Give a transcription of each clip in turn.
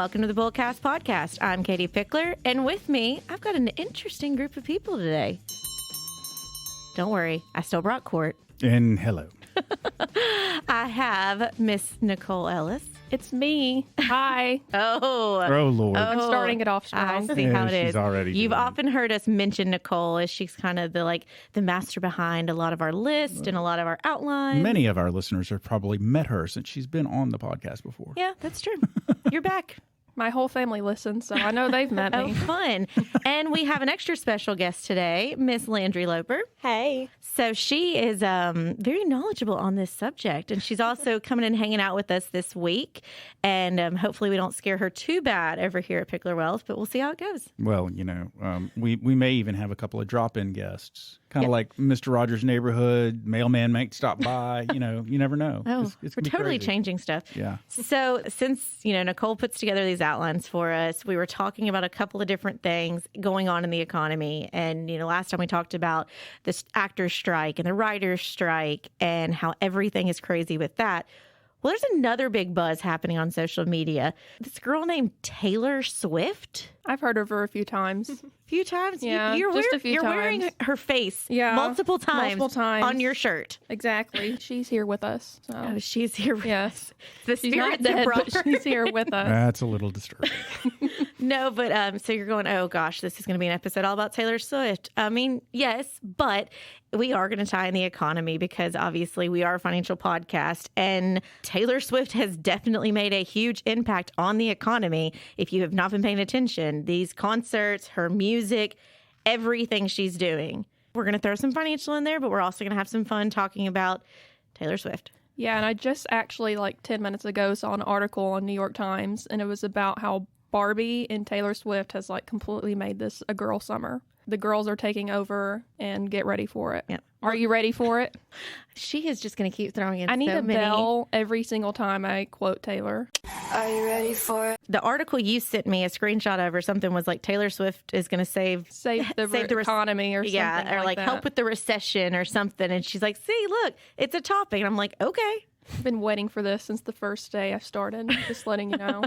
welcome to the BullCast podcast. I'm Katie Pickler, and with me, I've got an interesting group of people today. Don't worry, I still brought Court. And hello. I have Miss Nicole Ellis. It's me. Hi. Oh, Lord. I'm starting it off strong. I see how it is. She's already You've doing it. often heard us mention Nicole as she's kind of the master behind a lot of our list and a lot of our outlines. Many of our listeners have probably met her since she's been on the podcast before. Yeah, that's true. You're back. My whole family listens, so I know they've met Oh, me. fun. And we have an extra special guest today, Miss Landry Loper. Hey. So she is very knowledgeable on this subject, and she's also coming and hanging out with us this week. And hopefully we don't scare her too bad over here at Pickler Wells, but we'll see how it goes. Well, we may even have a couple of drop-in guests, kind of like Mr. Rogers' Neighborhood, mailman might stop by. You never know. Oh, It's we're gonna be totally crazy. changing stuff. Yeah. So since, Nicole puts together these outlines for us, we were talking about a couple of different things going on in the economy. And, last time we talked about this actors strike and the writers strike and how everything is crazy with that. Well, there's another big buzz happening on social media. This girl named Taylor Swift. I've heard of her a few times. Few times? Yeah, you're just a few You're wearing times. her face Yeah, multiple times on your shirt. Exactly. She's here with us. So. Oh, she's here with Yes. us. The She's not spirits have dead, brought but her. she's here with us. That's a little disturbing. No, but so you're going, oh gosh, this is going to be an episode all about Taylor Swift. I mean, yes, but we are going to tie in the economy because obviously we are a financial podcast, and Taylor Swift has definitely made a huge impact on the economy. If you have not been paying attention, these concerts, her music, everything she's doing. We're going to throw some financial in there, but we're also going to have some fun talking about Taylor Swift. Yeah, and I just actually, 10 minutes ago, saw an article on New York Times, and it was about how Barbie and Taylor Swift has, completely made this a girl summer. The girls are taking over, and get ready for it. Yeah. Are you ready for it? She is just going to keep throwing in I need so a many. bell every single time I quote Taylor. Are you ready for it? The article you sent me a screenshot of or something was like Taylor Swift is going to save the economy or something. Yeah, or like that. help with the recession or something. And she's like, see, look, it's a topic. And I'm like, okay. I've been waiting for this since the first day I started, just letting you know.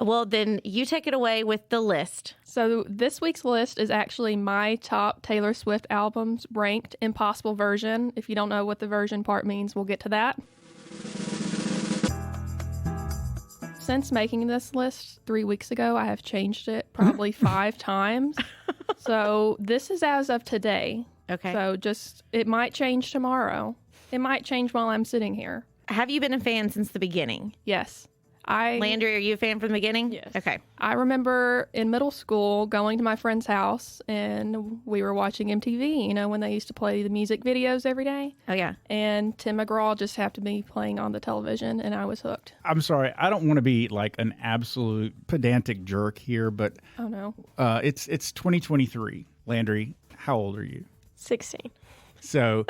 Well, then you take it away with the list. So this week's list is actually my top Taylor Swift albums ranked in possible version. If you don't know what the version part means, we'll get to that. Since making this list 3 weeks ago, I have changed it probably 5 times. So this is as of today. Okay. So it might change tomorrow. It might change while I'm sitting here. Have you been a fan since the beginning? Yes. Landry, are you a fan from the beginning? Yes. Okay. I remember in middle school going to my friend's house and we were watching MTV, when they used to play the music videos every day. Oh, yeah. And Tim McGraw just happened to be playing on the television and I was hooked. I'm sorry. I don't want to be like an absolute pedantic jerk here, but Oh, no. it's 2023. Landry, how old are you? 16. So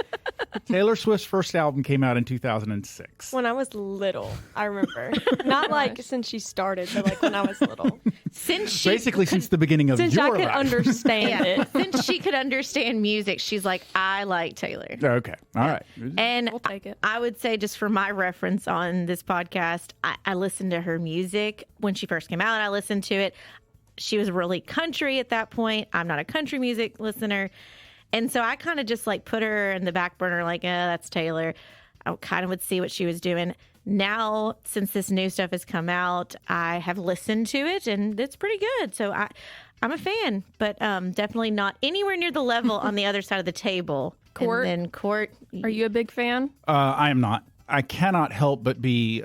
Taylor Swift's first album came out in 2006. When I was little, I remember. Not since she started, but when I was little. Since the beginning of Since your I could life. understand it. since she could understand music, she's like, I like Taylor. Okay. All right. And We'll take it. I would say, just for my reference on this podcast, I listened to her music when she first came out. I listened to it. She was really country at that point. I'm not a country music listener. And so I kind of just put her in the back burner, that's Taylor. I kind of would see what she was doing. Now, since this new stuff has come out, I have listened to it and it's pretty good. So I'm a fan, but definitely not anywhere near the level on the other side of the table. Court? And then Court. Are you a big fan? I am not. I cannot help but be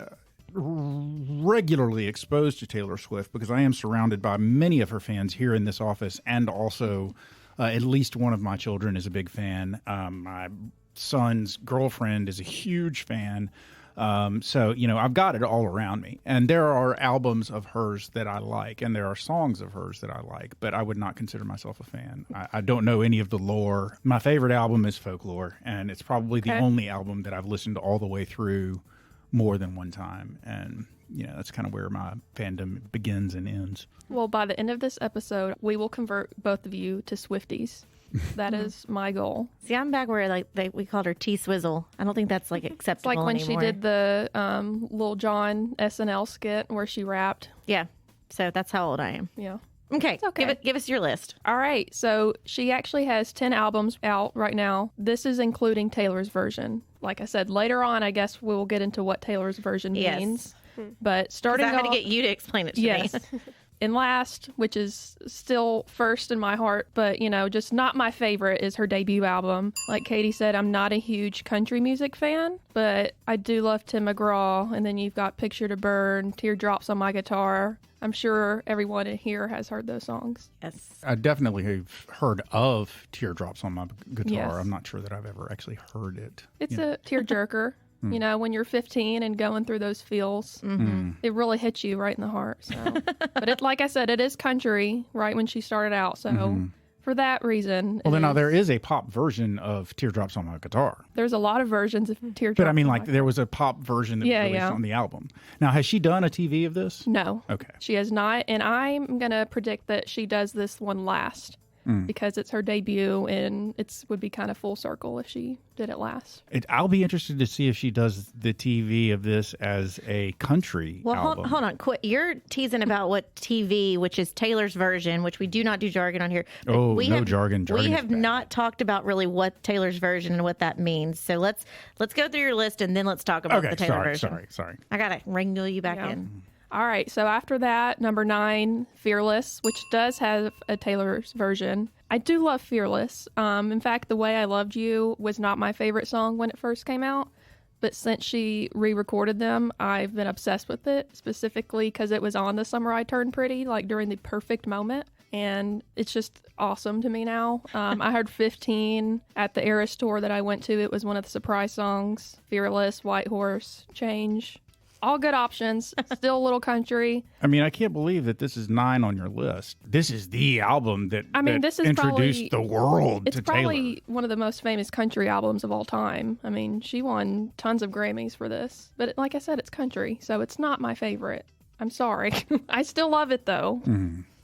regularly exposed to Taylor Swift because I am surrounded by many of her fans here in this office, and also at least one of my children is a big fan. My son's girlfriend is a huge fan. So, I've got it all around me. And there are albums of hers that I like, and there are songs of hers that I like, but I would not consider myself a fan. I don't know any of the lore. My favorite album is Folklore, and it's probably the only album that I've listened all the way through more than one time. And, that's kind of where my fandom begins and ends. Well, by the end of this episode, we will convert both of you to Swifties. That is my goal. See, I'm back where we called her T Swizzle. I don't think that's acceptable It's like when anymore. she did the Lil Jon SNL skit where she rapped. Yeah. So that's how old I am. Yeah. Okay. okay. Give us your list. All right. So she actually has 10 albums out right now. This is including Taylor's version. Like I said, later on, I guess we'll get into what Taylor's version means. But starting I had off, to get you to explain it to yes. me. And last, which is still first in my heart, but, you know, just not my favorite, is her debut album. Like Katie said, I'm not a huge country music fan, but I do love Tim McGraw. And then you've got Picture to Burn, Teardrops on My Guitar. I'm sure everyone in here has heard those songs. Yes. I definitely have heard of Teardrops on My Guitar. Yes. I'm not sure that I've ever actually heard it. It's a tearjerker. You know, when you're 15 and going through those feels, it really hits you right in the heart. So, but it, like I said, it is country right when she started out. So for that reason, Well, then now there is a pop version of Teardrops on My Guitar. there's a lot of versions of Teardrops. But I mean, on like, My- there was a pop version that was released on the album. Now, has she done a TV of this? No. Okay. She has not, and I'm going to predict that she does this one last because it's her debut, and it would be kind of full circle if she did it last. I'll be interested to see if she does the TV of this as a country Well, album. hold on. You're teasing about what TV, which is Taylor's version, which we do not do jargon on here. But Oh, we no have, jargon. Jargon We is have bad. not talked about really what Taylor's version and what that means. So let's go through your list and then let's talk about Okay, the Taylor version. sorry. I gotta wrangle you back Yeah. in. All right, so after that, number 9, Fearless, which does have a Taylor's version. I do love Fearless. In fact, The Way I Loved You was not my favorite song when it first came out, but since she re-recorded them, I've been obsessed with it, specifically because it was on The Summer I Turned Pretty, like during the perfect moment, and it's just awesome to me now. I heard 15 at the Eras tour that I went to. It was one of the surprise songs. Fearless, White Horse, Change. All good options. Still a little country. I mean, I can't believe that this is 9 on your list. This is the album that, This is introduced probably, the world It's to probably Taylor. one of the most famous country albums of all time. I mean, she won tons of Grammys for this. But like I said, it's country, so it's not my favorite. I'm sorry. I still love it, though.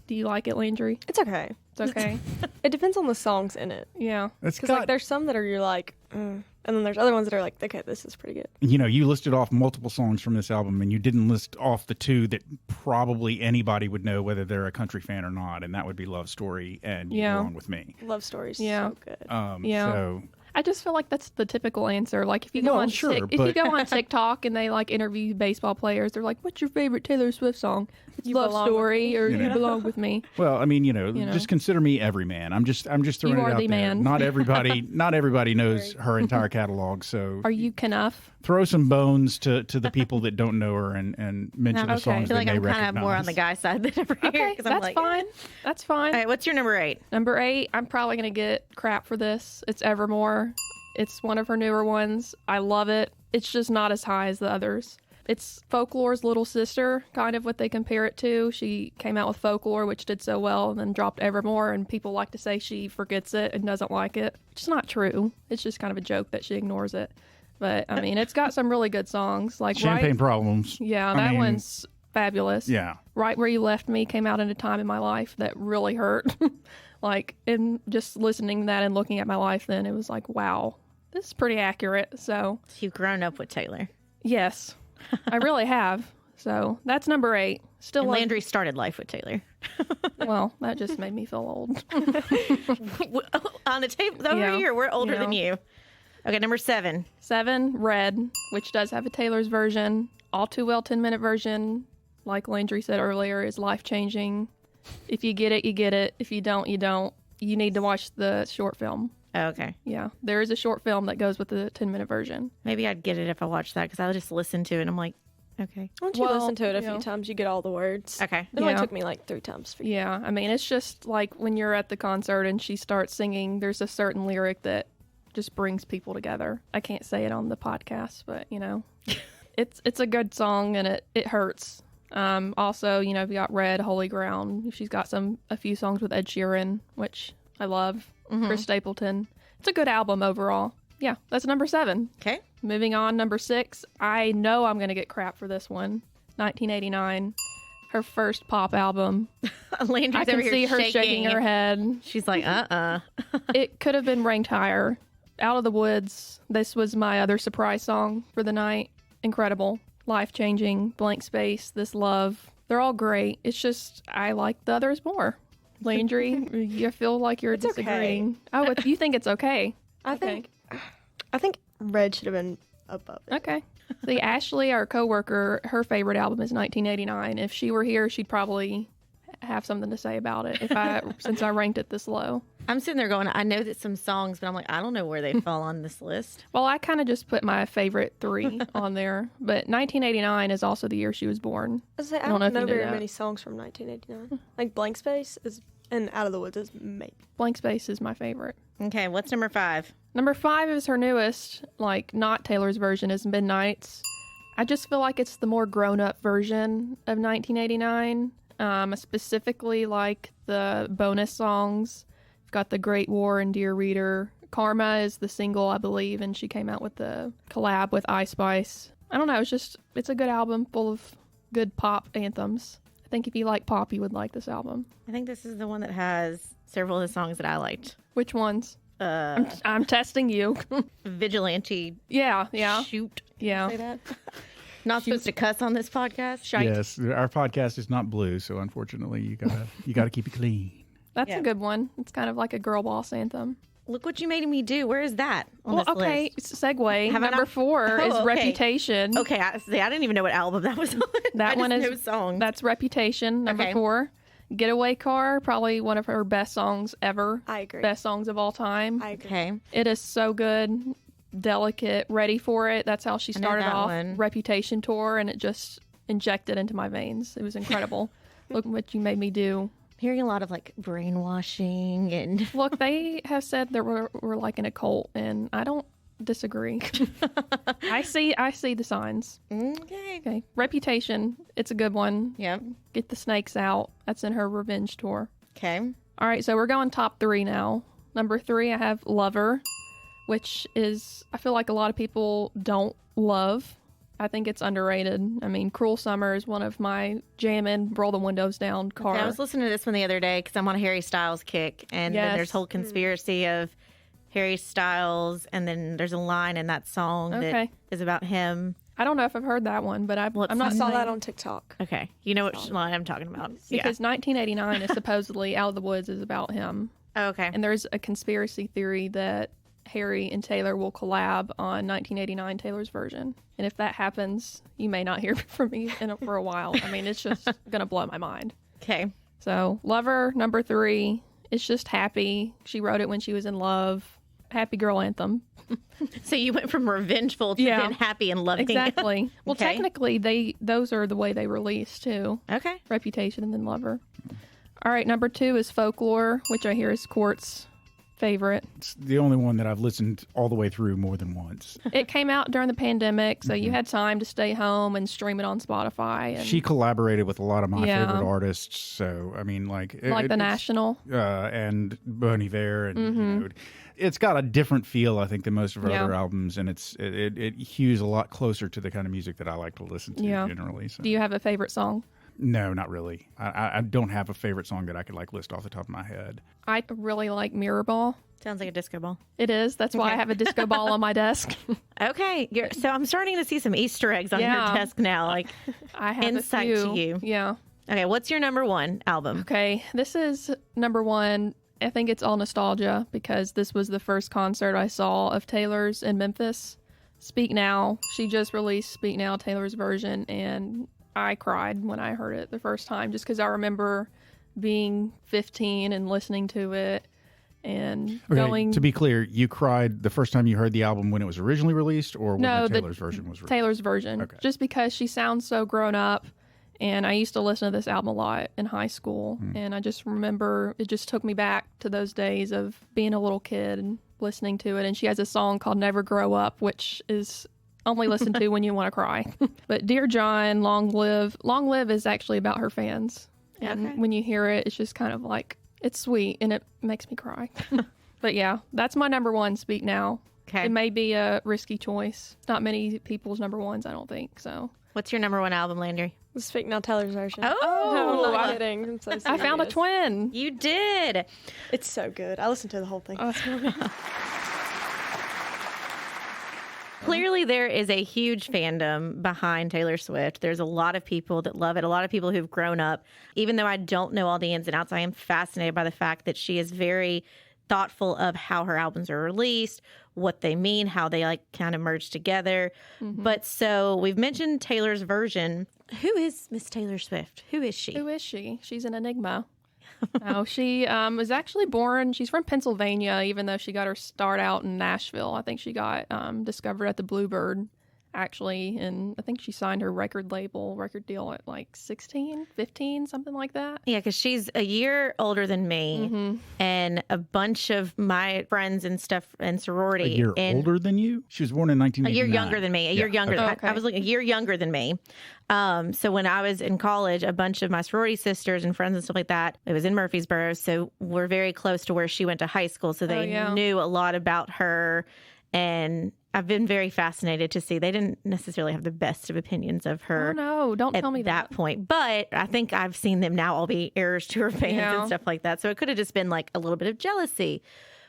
Do you like it, Landry? It's okay. It's okay. It depends on the songs in it. Yeah. It's Because got, like there's some that are you're like, and then there's other ones that are like, okay, this is pretty good. you know, you listed off multiple songs from this album, and you didn't list off the 2 that probably anybody would know whether they're a country fan or not, and that would be Love Story and You Yeah. Belong With Me. Love stories, Yeah. so good. Yeah. So, I just feel like that's the typical answer. Like if you No, go on sure, if you but- go on TikTok and they like interview baseball players, they're like, "What's your favorite Taylor Swift song?" It's You Love Belong With Story Me. or You You know. Belong With Me. well, I mean, know. just consider me every man. I'm just throwing You it are out the there. man. Not everybody knows her entire catalog. So Are you Knuff? throw some bones to the people that don't know her and mention the Okay. songs I feel like they may I'm kind recognize. of more on the guy side than over here. Okay, 'cause I'm that's like, fine. That's fine. All right, what's your number 8? Number 8, I'm probably going to get crap for this. It's Evermore. It's one of her newer ones. I love it. It's just not as high as the others. It's Folklore's little sister, kind of what they compare it to. She came out with Folklore, which did so well, and then dropped Evermore, and people like to say she forgets it and doesn't like it. Which is not true. It's just kind of a joke that she ignores it. But, I mean, it's got some really good songs. Like Champagne Problems. Yeah, I that mean, one's fabulous. Yeah. Right Where You Left Me came out in a time in my life that really hurt. Like, and just listening to that and looking at my life then, it was like, wow, this is pretty accurate. So, You've grown up with Taylor. yes, I really have. So, that's number 8. Still And love- Landry started life with Taylor. Well, that just made me feel old. On the table over Yeah. here, we're older Yeah. than you. Okay, number 7. 7, Red, which does have a Taylor's version. All Too Well 10-minute version, like Landry said earlier, is life-changing. If you get it, you get it. If you don't, you don't. You need to watch the short film. Oh, okay. Yeah, there is a short film that goes with the 10-minute version. Maybe I'd get it if I watched that because I'll just listen to it and I'm like, okay. Once you Well, listen to it a you know. few times, you get all the words. Okay. It only Yeah. took me like 3 times for you. Yeah, I mean, it's just like when you're at the concert and she starts singing, there's a certain lyric that just brings people together. I can't say it on the podcast, but, you know, it's a good song and it hurts. Also, you know, we got Red, Holy Ground. She's got a few songs with Ed Sheeran, which I love. Chris Stapleton. It's a good album overall. Yeah, that's number 7. Okay. Moving on, number 6. I know I'm going to get crap for this one. 1989. Her first pop album. Landry's I can over here see her shaking her head. She's like, It could have been ranked higher. Out of the Woods. This was my other surprise song for the night. Incredible. Life-changing. Blank Space. This Love. They're all great. It's just I like the others more. Landry, you feel like you're It's disagreeing. Oh, you think it's okay? I think Red should have been above it. Okay. See, Ashley, our coworker, her favorite album is 1989. If she were here, she'd probably have something to say about it since I ranked it this low. I'm sitting there going, I know that some songs, but I'm like, I don't know where they fall on this list. Well, I kind of just put my favorite 3 on there, but 1989 is also the year she was born. I don't know if you know knew very that. many songs from 1989. Like Blank Space and Out of the Woods is maybe. Blank Space is my favorite. Okay, what's number 5? Number 5 is her newest, like not Taylor's version, is Midnights. I just feel like it's the more grown-up version of 1989. I specifically like the bonus songs. You've got The Great War and Dear Reader. Karma is the single, I believe, and she came out with the collab with Ice Spice. I don't know, it's a good album full of good pop anthems. I think if you like pop, you would like this album. I think this is the one that has several of the songs that I liked. Which ones? I'm testing you. Vigilante. Yeah. Shoot. Yeah. Say that? Not supposed to cuss on this podcast. Shite. Yes, our podcast is not blue, so unfortunately you gotta keep it clean. That's Yeah. a good one. It's kind of like a girl boss anthem. Look what you made me do. Where is that on this okay, list? segue. Have I Number not- 4 Oh, is okay. Reputation. Okay, I didn't even know what album that was on. That I one just is know songs. That's Reputation. Number Okay. 4, Getaway Car, probably one of her best songs ever. I agree. Best songs of all time. I agree. Okay. It is so good, delicate, ready for it. That's how she I know started that off one. Reputation tour, and it just injected into my veins. It was incredible. Look what you made me do. Hearing a lot of like brainwashing and Look, they have said that we're like in a cult, and I don't disagree. I see the signs. okay. Okay, Reputation. It's a good one. Yep. Get the Snakes Out. That's in her revenge tour. Okay. All right, so we're going top 3 now. Number 3, I have Lover, which is, I feel like a lot of people don't love. I think it's underrated. I mean, Cruel Summer is one of my jammin', roll the windows down car. Okay, I was listening to this one the other day because I'm on a Harry Styles kick, and then Yes. there's whole conspiracy of Harry Styles, and then there's a line in that song that Okay. is about him. I don't know if I've heard that one, but I'm Well, not I saw saying that on TikTok. Okay, you know which line I'm talking about. because 1989 is supposedly Out of the Woods is about him. Yeah. Okay. And there's a conspiracy theory that Harry and Taylor will collab on 1989 Taylor's version. And if that happens, you may not hear from me for a while. I mean, it's just going to blow my mind. Okay. So, Lover, number 3. It's just happy. She wrote it when she was in love. Happy girl anthem. So you went from revengeful to Yeah. then happy and loving. Exactly. Well, Okay. technically, those are the way they release, too. Okay. Reputation and then Lover. All right, number 2 is Folklore, which I hear is Court's favorite. It's the only one that I've listened all the way through more than once. It came out during the pandemic, so you had time to stay home and stream it on Spotify. And She collaborated with a lot of my Yeah. favorite artists, so I mean, like like The it's- National. and Bon Iver, and you know, it's got a different feel, I think, than most of her Yeah. other albums, and it hews a lot closer to the kind of music that I like to listen to Yeah. generally. So. Do you have a favorite song? No, not really. I don't have a favorite song that I could like list off the top of my head. I really like Mirror Ball. Sounds like a disco ball. It is. That's why I Okay. have a disco ball on my desk. Okay. So I'm starting to see some Easter eggs on Yeah. your desk now. Like, I have Insight a to few. you. Yeah. okay, what's your number 1 album? Okay, this is number 1. I think it's all nostalgia because this was the first concert I saw of Taylor's in Memphis. Speak Now. She just released Speak Now, Taylor's version, and I cried when I heard it the first time just because I remember being 15 and listening to it and going. To be clear, you cried the first time you heard the album when it was originally released, or when No, the Taylor's version was released? Taylor's version. Okay. Just because she sounds so grown up. And I used to listen to this album a lot in high school. And I just remember it just took me back to those days of being a little kid and listening to it. And she has a song called Never Grow Up, which is only listened to when you want to cry. But Dear John, Long Live. Long Live is actually about her fans. And Okay. when you hear it, it's just kind of like, it's sweet and it makes me cry. But yeah, that's my number 1, Speak Now. Okay. It may be a risky choice. It's not many people's number 1s, I don't think. So What's your number 1 album, Landry? Speak Now Taylor's version. Oh, No, I'm not I- kidding. I'm so I found a serious. twin. You did. It's so good. I listened to the whole thing. Clearly, there is a huge fandom behind Taylor Swift. There's a lot of people that love it, a lot of people who've grown up. Even though I don't know all the ins and outs, I am fascinated by the fact that she is very thoughtful of how her albums are released, what they mean, how they like kind of merge together. But so we've mentioned Taylor's version. Who is Miss Taylor Swift? Who is she? Who is she? She's an enigma. No, she was actually born, she's from Pennsylvania, even though she got her start out in Nashville. I think she got discovered at the Bluebird, actually, and I think she signed her record deal at like 16, 15, something like that. Yeah, because she's a year older than me, and a bunch of my friends and stuff and sorority. A year older than you? She was born in 1989. A year younger than me. A year younger. Okay. I was looking a year younger than me. So when I was in college, a bunch of my sorority sisters and friends and stuff like that, it was in Murfreesboro, so we're very close to where she went to high school, so they knew a lot about her. And I've been very fascinated to see they didn't necessarily have the best of opinions of her. Oh, no, don't tell me that point. But I think I've seen them now all be heirs to her fans and stuff like that. So it could have just been like a little bit of jealousy.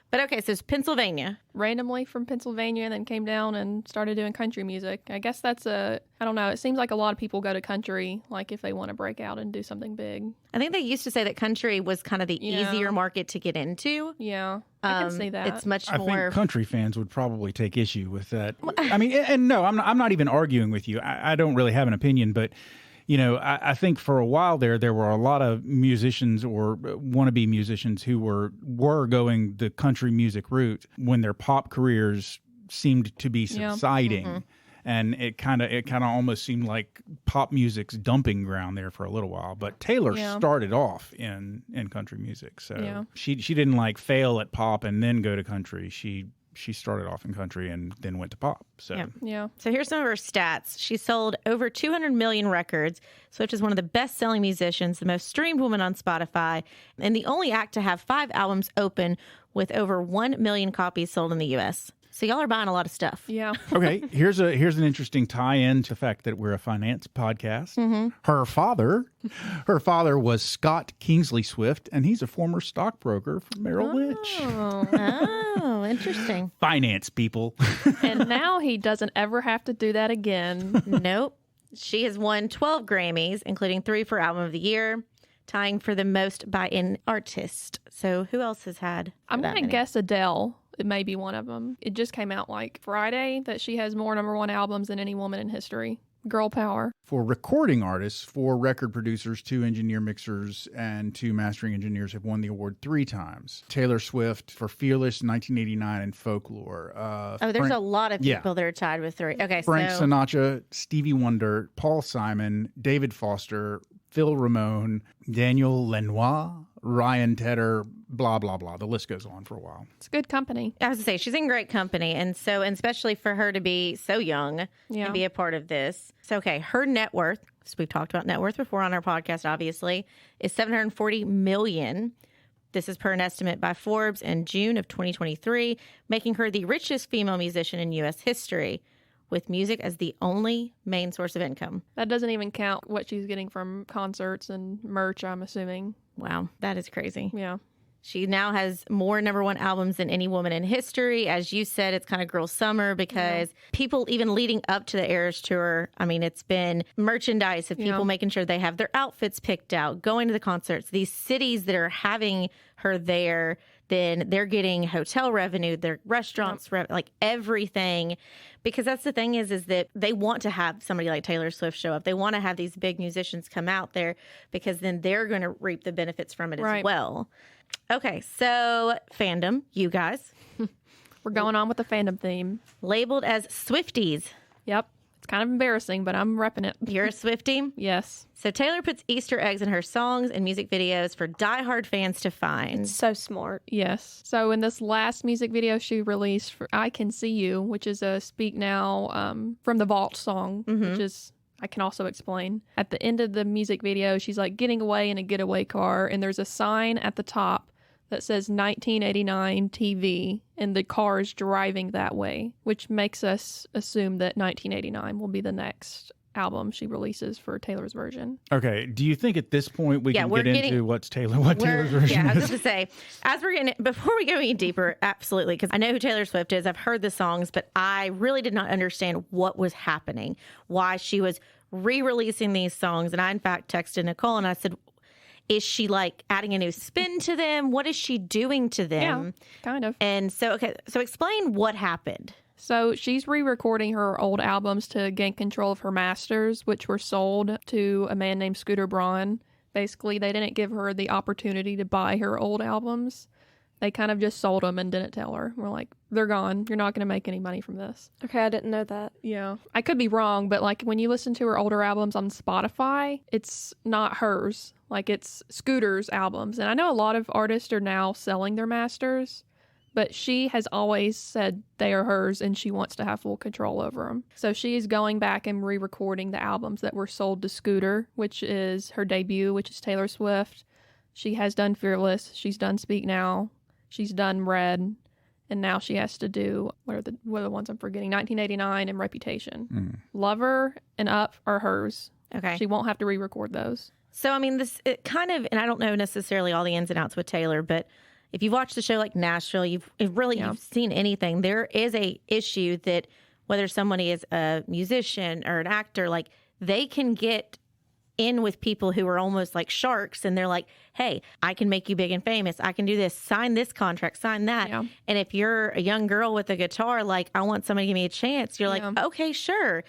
But okay, so it's Pennsylvania. Randomly from Pennsylvania, and then came down and started doing country music. I guess that's I don't know, it seems like a lot of people go to country, like if they want to break out and do something big. I think they used to say that country was kind of the easier market to get into. Yeah, I can see that. It's much I more. think country fans would probably take issue with that. I mean, and no, I'm not even arguing with you. I don't really have an opinion, but you know, I think for a while there were a lot of musicians or wannabe musicians who were going the country music route when their pop careers seemed to be subsiding. And it kind of almost seemed like pop music's dumping ground there for a little while. But Taylor started off in country music, so she didn't like fail at pop and then go to country. She started off in country and then went to pop. So So here's some of her stats. She sold over 200 million records. Swift is one of the best-selling musicians, the most streamed woman on Spotify, and the only act to have 5 albums open with over 1 million copies sold in the U.S. So y'all are buying a lot of stuff. Yeah. Okay, here's an interesting tie-in to the fact that we're a finance podcast. Her father was Scott Kingsley Swift, and he's a former stockbroker for Merrill Lynch. Oh, interesting. Finance people. And now he doesn't ever have to do that again. Nope. She has won 12 Grammys, including 3 for Album of the Year, tying for the most by an artist. So who else has had? I'm going to guess Adele. It may be one of them. It just came out like Friday that she has more #1 albums than any woman in history. Girl power. For recording artists, 4 record producers, 2 engineer mixers, and 2 mastering engineers have won the award 3 times. Taylor Swift for Fearless, 1989, and Folklore. There's a lot of people that are tied with 3. Okay, Frank Sinatra, Stevie Wonder, Paul Simon, David Foster, Phil Ramone, Daniel Lanois, Ryan Tedder, blah, blah, blah. The list goes on for a while. It's good company. I was to say, she's in great company. And especially for her to be so young and be a part of this. So, okay, her net worth, so we've talked about net worth before on our podcast, obviously, is $740 million. This is per an estimate by Forbes in June of 2023, making her the richest female musician in U.S. history, with music as the only main source of income. That doesn't even count what she's getting from concerts and merch, I'm assuming. Wow, that is crazy. Yeah. She now has more #1 albums than any woman in history. As you said, it's kind of girl summer because people, even leading up to the Eras Tour, I mean, it's been merchandise of people making sure they have their outfits picked out, going to the concerts. These cities that are having her there, then they're getting hotel revenue, their restaurants, like everything. Because that's the thing is that they want to have somebody like Taylor Swift show up. They want to have these big musicians come out there because then they're going to reap the benefits from it as well. Okay, so fandom, you guys. We're going on with the fandom theme. Labeled as Swifties. Yep. It's kind of embarrassing, but I'm repping it. You're a Swiftie? Yes. So Taylor puts Easter eggs in her songs and music videos for diehard fans to find. It's so smart. Yes. So in this last music video she released for I Can See You, which is a Speak Now from the Vault song, which is, I can also explain. At the end of the music video, she's like getting away in a getaway car, and there's a sign at the top that says 1989 TV, and the car is driving that way, which makes us assume that 1989 will be the next album she releases for Taylor's version. Okay. Do you think at this point we can we're get into what Taylor's version Yeah, I was is? going to say, as we're getting, before we go any deeper, absolutely, because I know who Taylor Swift is. I've heard the songs, but I really did not understand what was happening, why she was re-releasing these songs. And I, in fact, texted Nicole and I said, is she like adding a new spin to them? What is she doing to them? Yeah, kind of. And so, so explain what happened. So she's re-recording her old albums to gain control of her masters, which were sold to a man named Scooter Braun. Basically, they didn't give her the opportunity to buy her old albums. They kind of just sold them and didn't tell her. We're like, they're gone. You're not going to make any money from this. Okay, I didn't know that. Yeah. I could be wrong, but like when you listen to her older albums on Spotify, it's not hers. Like it's Scooter's albums. And I know a lot of artists are now selling their masters, but she has always said they are hers and she wants to have full control over them. So she is going back and re-recording the albums that were sold to Scooter, which is her debut, which is Taylor Swift. She has done Fearless. She's done Speak Now. She's done Red. And now she has to do, what are the ones I'm forgetting? 1989 and Reputation. Lover and Up are hers. Okay. She won't have to re-record those. So, I mean, it kind of, and I don't know necessarily all the ins and outs with Taylor, but if you've watched the show like Nashville, you've seen anything, there is a issue that whether somebody is a musician or an actor, like they can get in with people who are almost like sharks and they're like, hey, I can make you big and famous. I can do this. Sign this contract, sign that. Yeah. And if you're a young girl with a guitar, like, I want somebody to give me a chance, you're like, okay, sure.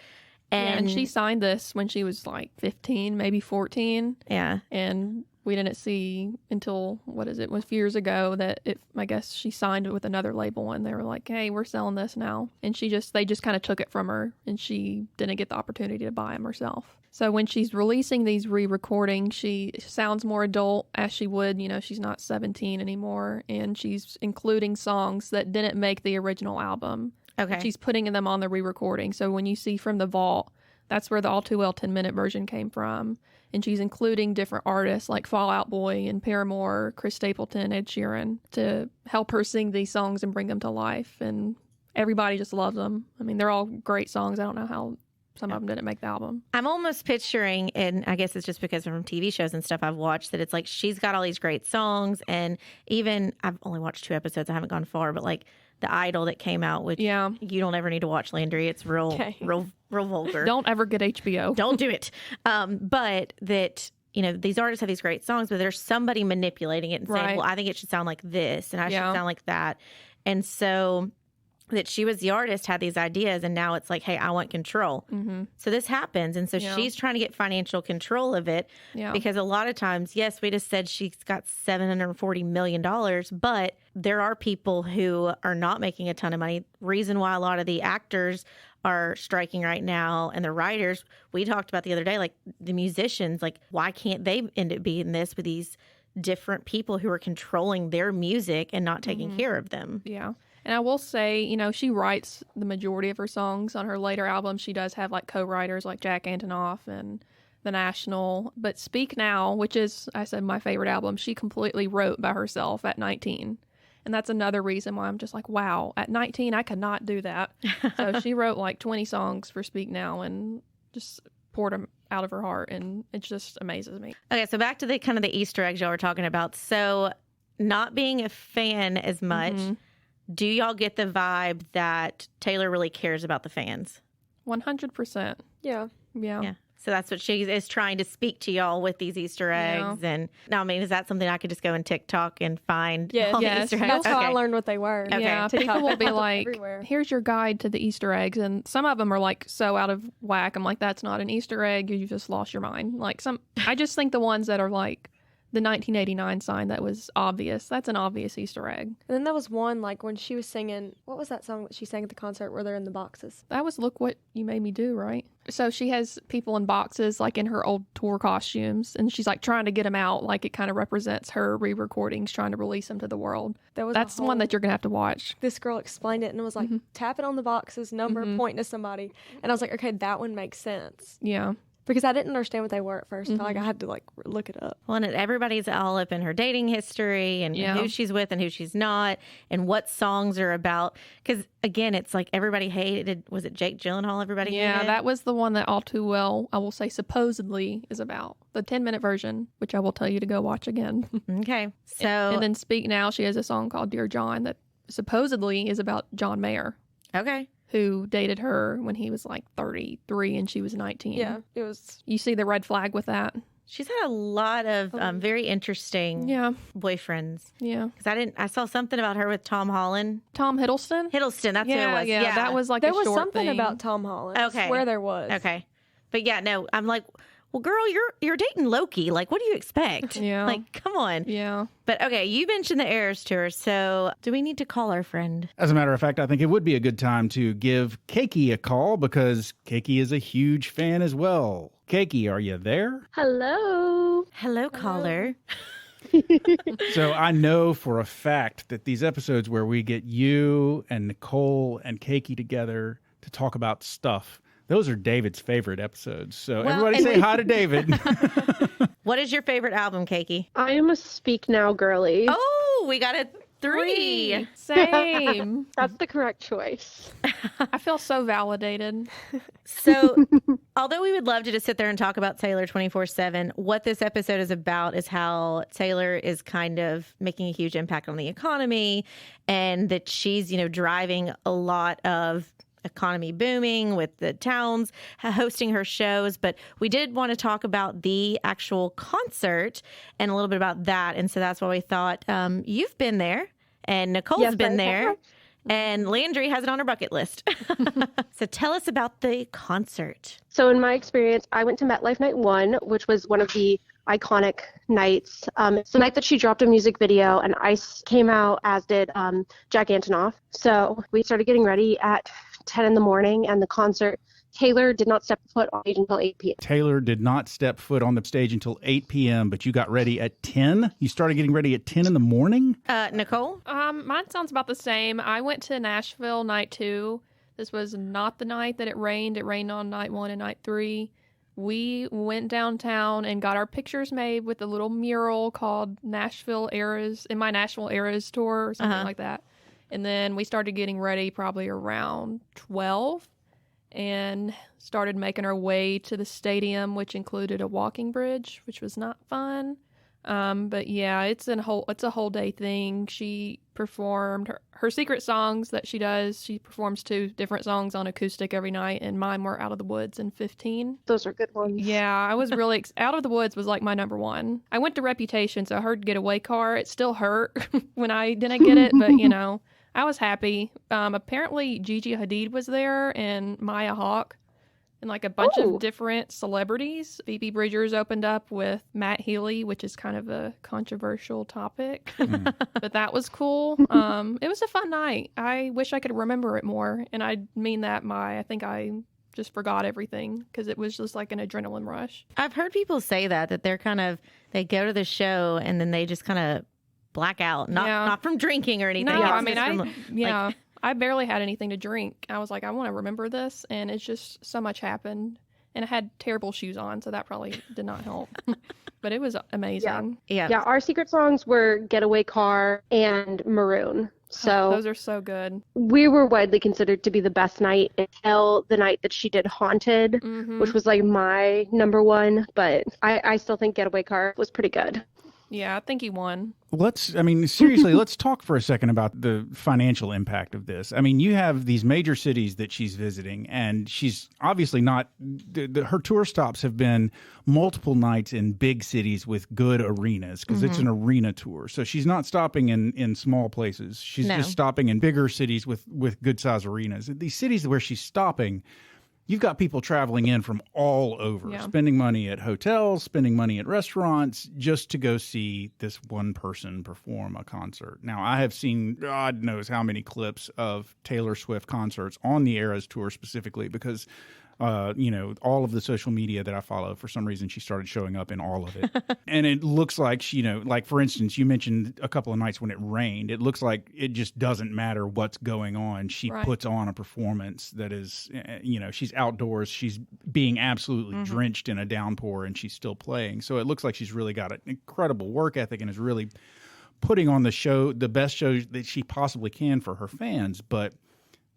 And she signed this when she was like 15, maybe 14. Yeah. And we didn't see until, was a few years ago that I guess she signed it with another label and they were like, hey, we're selling this now. And they just kind of took it from her and she didn't get the opportunity to buy them herself. So when she's releasing these re-recordings, she sounds more adult as she would, she's not 17 anymore. And she's including songs that didn't make the original album. Okay. She's putting them on the re-recording. So when you see From the Vault, that's where the All Too Well 10-minute version came from. And she's including different artists like Fall Out Boy and Paramore, Chris Stapleton, Ed Sheeran to help her sing these songs and bring them to life. And everybody just loves them. I mean, they're all great songs. I don't know how some of them didn't make the album. I'm almost picturing, and I guess it's just because from TV shows and stuff I've watched, that it's like she's got all these great songs. And even, I've only watched 2 episodes. I haven't gone far, but like The Idol that came out, which you don't ever need to watch, Landry. It's real vulgar. Don't ever get HBO. Don't do it. But that, these artists have these great songs, but there's somebody manipulating it and saying, well, I think it should sound like this and I should sound like that. And so that she was the artist, had these ideas, and now it's like, hey, I want control. Mm-hmm. So this happens. And so she's trying to get financial control of it because a lot of times, yes, we just said she's got $740 million, but there are people who are not making a ton of money. Reason why a lot of the actors are striking right now and the writers, we talked about the other day, like the musicians, like why can't they end up being this with these different people who are controlling their music and not taking care of them? Yeah. And I will say, she writes the majority of her songs on her later albums. She does have like co-writers like Jack Antonoff and The National. But Speak Now, which is, I said, my favorite album, she completely wrote by herself at 19. And that's another reason why I'm just like, wow, at 19, I could not do that. So she wrote like 20 songs for Speak Now and just poured them out of her heart. And it just amazes me. Okay, so back to the kind of the Easter eggs y'all were talking about. So not being a fan as much, do y'all get the vibe that Taylor really cares about the fans? 100%. Yeah. So that's what she is trying to speak to y'all with these Easter eggs. Yeah. And now, I mean, is that something I could just go on TikTok and find all the Easter eggs? That's how I learned what they were. Okay. Yeah, people will be like, here's your guide to the Easter eggs. And some of them are like so out of whack. I'm like, that's not an Easter egg. You just lost your mind. Like I just think the ones that are like the 1989 sign that was obvious. That's an obvious Easter egg. And then there was one, like, when she was singing, what was that song that she sang at the concert where they're in the boxes? That was Look What You Made Me Do, right? So she has people in boxes, like, in her old tour costumes, and she's, like, trying to get them out. Like, it kind of represents her re-recordings, trying to release them to the world. That's the one that you're going to have to watch. This girl explained it, and it was like, tap it on the boxes, number, pointing to somebody. And I was like, okay, that one makes sense. Yeah. because I didn't understand what they were at first. Like I had to like look it up. Well, and everybody's all up in her dating history and who she's with and who she's not and what songs are about. Because, again, it's like everybody hated, was it Jake Gyllenhaal everybody hated? Yeah, that was the one that All Too Well, I will say, supposedly is about. The 10-minute version, which I will tell you to go watch again. Okay. So And then Speak Now, she has a song called Dear John that supposedly is about John Mayer, okay. who dated her when he was like 33 and she was 19. Yeah, it was. You see the red flag with that? She's had a lot of very interesting Yeah. boyfriends. Yeah. Because I saw something about her with Tom Holland. Tom Hiddleston? Hiddleston, that's who it was. Yeah, that was like There a was short something thing. about Tom Holland. Okay. I swear there was. Okay. But yeah, no, I'm like, well, girl, you're dating Loki. Like, what do you expect? Yeah. Like, come on. Yeah. But okay, you mentioned the Eras Tour. So do we need to call our friend? As a matter of fact, I think it would be a good time to give Caky a call because Caky is a huge fan as well. Caky, are you there? Hello. Hello, caller. So I know for a fact that these episodes where we get you and Nicole and Caky together to talk about stuff, those are David's favorite episodes. So Well, everybody and say hi to David. What is your favorite album, Caky? I am a Speak Now girly. Oh, we got a three. Same. That's the correct choice. I feel so validated. So, although we would love to just sit there and talk about Taylor 24/7, what this episode is about is how Taylor is kind of making a huge impact on the economy and that she's, driving a lot of economy booming with the towns hosting her shows. But we did want to talk about the actual concert and a little bit about that. And so that's why we thought you've been there and Nicole's Yes, been I there. have. And Landry has it on her bucket list. So tell us about the concert. So in my experience, I went to MetLife Night 1, which was one of the iconic nights. It's the night that she dropped a music video, and Ice came out, as did Jack Antonoff. So we started getting ready at 10 in the morning, and the concert, Taylor did not step foot on stage until 8 p.m. Taylor did not step foot on the stage until 8 p.m., but you got ready at 10? You started getting ready at 10 in the morning? Nicole? Mine sounds about the same. I went to Nashville night 2. This was not the night that it rained. It rained on night 1 and night 3. We went downtown and got our pictures made with a little mural called Nashville Eras, in my Nashville Eras tour or something like that. And then we started getting ready probably around 12 and started making our way to the stadium, which included a walking bridge, which was not fun. But yeah, it's a whole day thing. She performed her secret songs that she does. She performs 2 different songs on acoustic every night, and mine were Out of the Woods and 15. Those are good ones. Yeah, I was really Out of the Woods was like my number 1. I went to Reputation, so I heard Getaway Car. It still hurt when I didn't get it, but I was happy. Apparently Gigi Hadid was there and Maya Hawke and like a bunch of different celebrities. Phoebe Bridgers opened up with Matt Healy, which is kind of a controversial topic, but that was cool. It was a fun night. I wish I could remember it more. And I mean that I think I just forgot everything because it was just like an adrenaline rush. I've heard people say that they go to the show and then they just kind of black out, not from drinking or anything. No, It's I mean, just from, I barely had anything to drink. I was like, I want to remember this, and it's just so much happened. And I had terrible shoes on, so that probably did not help. But it was amazing. Yeah, our secret songs were Getaway Car and Maroon. So those are so good. We were widely considered to be the best night until the night that she did Haunted, which was like my number 1. But I still think Getaway Car was pretty good. Yeah, I think he won. Seriously, let's talk for a second about the financial impact of this. I mean, you have these major cities that she's visiting, and she's obviously not, her tour stops have been multiple nights in big cities with good arenas, because it's an arena tour. So she's not stopping in small places. She's just stopping in bigger cities with good size arenas. These cities where she's stopping, you've got people traveling in from all over, spending money at hotels, spending money at restaurants, just to go see this one person perform a concert. Now, I have seen God knows how many clips of Taylor Swift concerts on the Eras Tour specifically, because All of the social media that I follow, for some reason, she started showing up in all of it. And it looks like she, like for instance, you mentioned a couple of nights when it rained. It looks like it just doesn't matter what's going on. She puts on a performance that is, she's outdoors. She's being absolutely drenched in a downpour and she's still playing. So it looks like she's really got an incredible work ethic and is really putting on the best show that she possibly can for her fans. But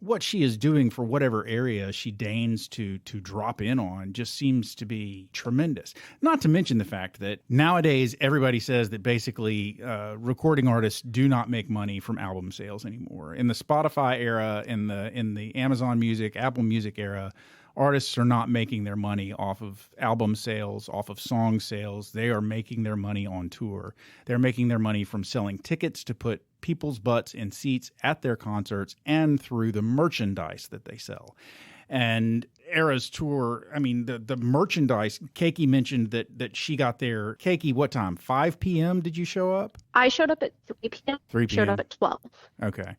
what she is doing for whatever area she deigns to drop in on just seems to be tremendous. Not to mention the fact that nowadays everybody says that basically recording artists do not make money from album sales anymore. In the Spotify era, in the Amazon Music, Apple Music era, artists are not making their money off of album sales, off of song sales. They are making their money on tour. They're making their money from selling tickets to put people's butts in seats at their concerts and through the merchandise that they sell. And Era's tour, I mean, the merchandise, Caky mentioned that she got there. Caky, what time? 5 p.m. did you show up? I showed up at 3 p.m. 3 p.m. Showed up at 12. Okay.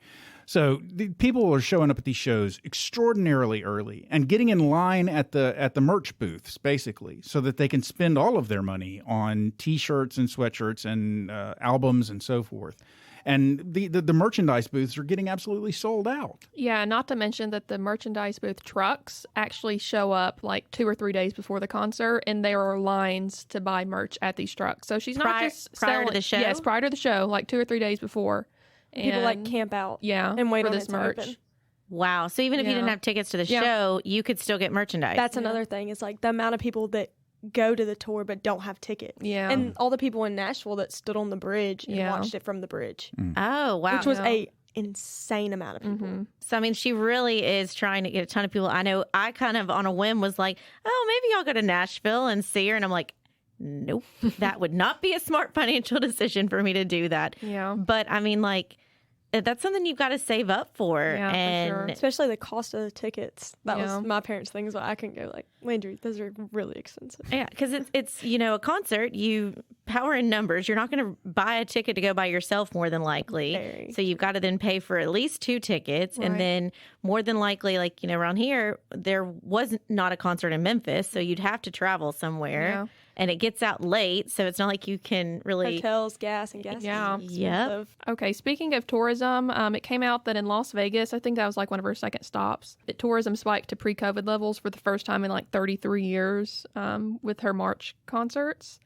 So the people are showing up at these shows extraordinarily early and getting in line at the merch booths, basically, so that they can spend all of their money on T-shirts and sweatshirts and albums and so forth. And the merchandise booths are getting absolutely sold out. Yeah, not to mention that the merchandise booth trucks actually show up like 2 or 3 days before the concert, and there are lines to buy merch at these trucks. So she's not just prior to the show? Yes, prior to the show, like 2 or 3 days before. People like camp out. Yeah, and wait for on this it to merch. open. Wow. So even if you didn't have tickets to the show, you could still get merchandise. That's another thing. Is like the amount of people that go to the tour but don't have tickets. Yeah. And all the people in Nashville that stood on the bridge and watched it from the bridge. Oh, wow. Which was a insane amount of people. Mm-hmm. So, I mean, she really is trying to get a ton of people. I know I kind of on a whim was like, oh, maybe I'll go to Nashville and see her. And I'm like, nope, that would not be a smart financial decision for me to do that. Yeah. But I mean, like, that's something you've got to save up for. Yeah, and for sure. Especially the cost of the tickets. That Yeah. was my parents' thing. Is why I couldn't go. Like, Landry, those are really expensive. Yeah, because it's a concert. You power in numbers. You're not going to buy a ticket to go by yourself more than likely. Very. So you've got to then pay for at least 2 tickets, Right. and then more than likely, like around here, there was not a concert in Memphis, so you'd have to travel somewhere. Yeah. And it gets out late, so it's not like you can really. Hotels, gas, and gas. Yeah. is Yep. expensive. Okay, speaking of tourism, it came out that in Las Vegas, I think that was like one of her second stops, that tourism spiked to pre-COVID levels for the first time in like 33 years with her March concerts.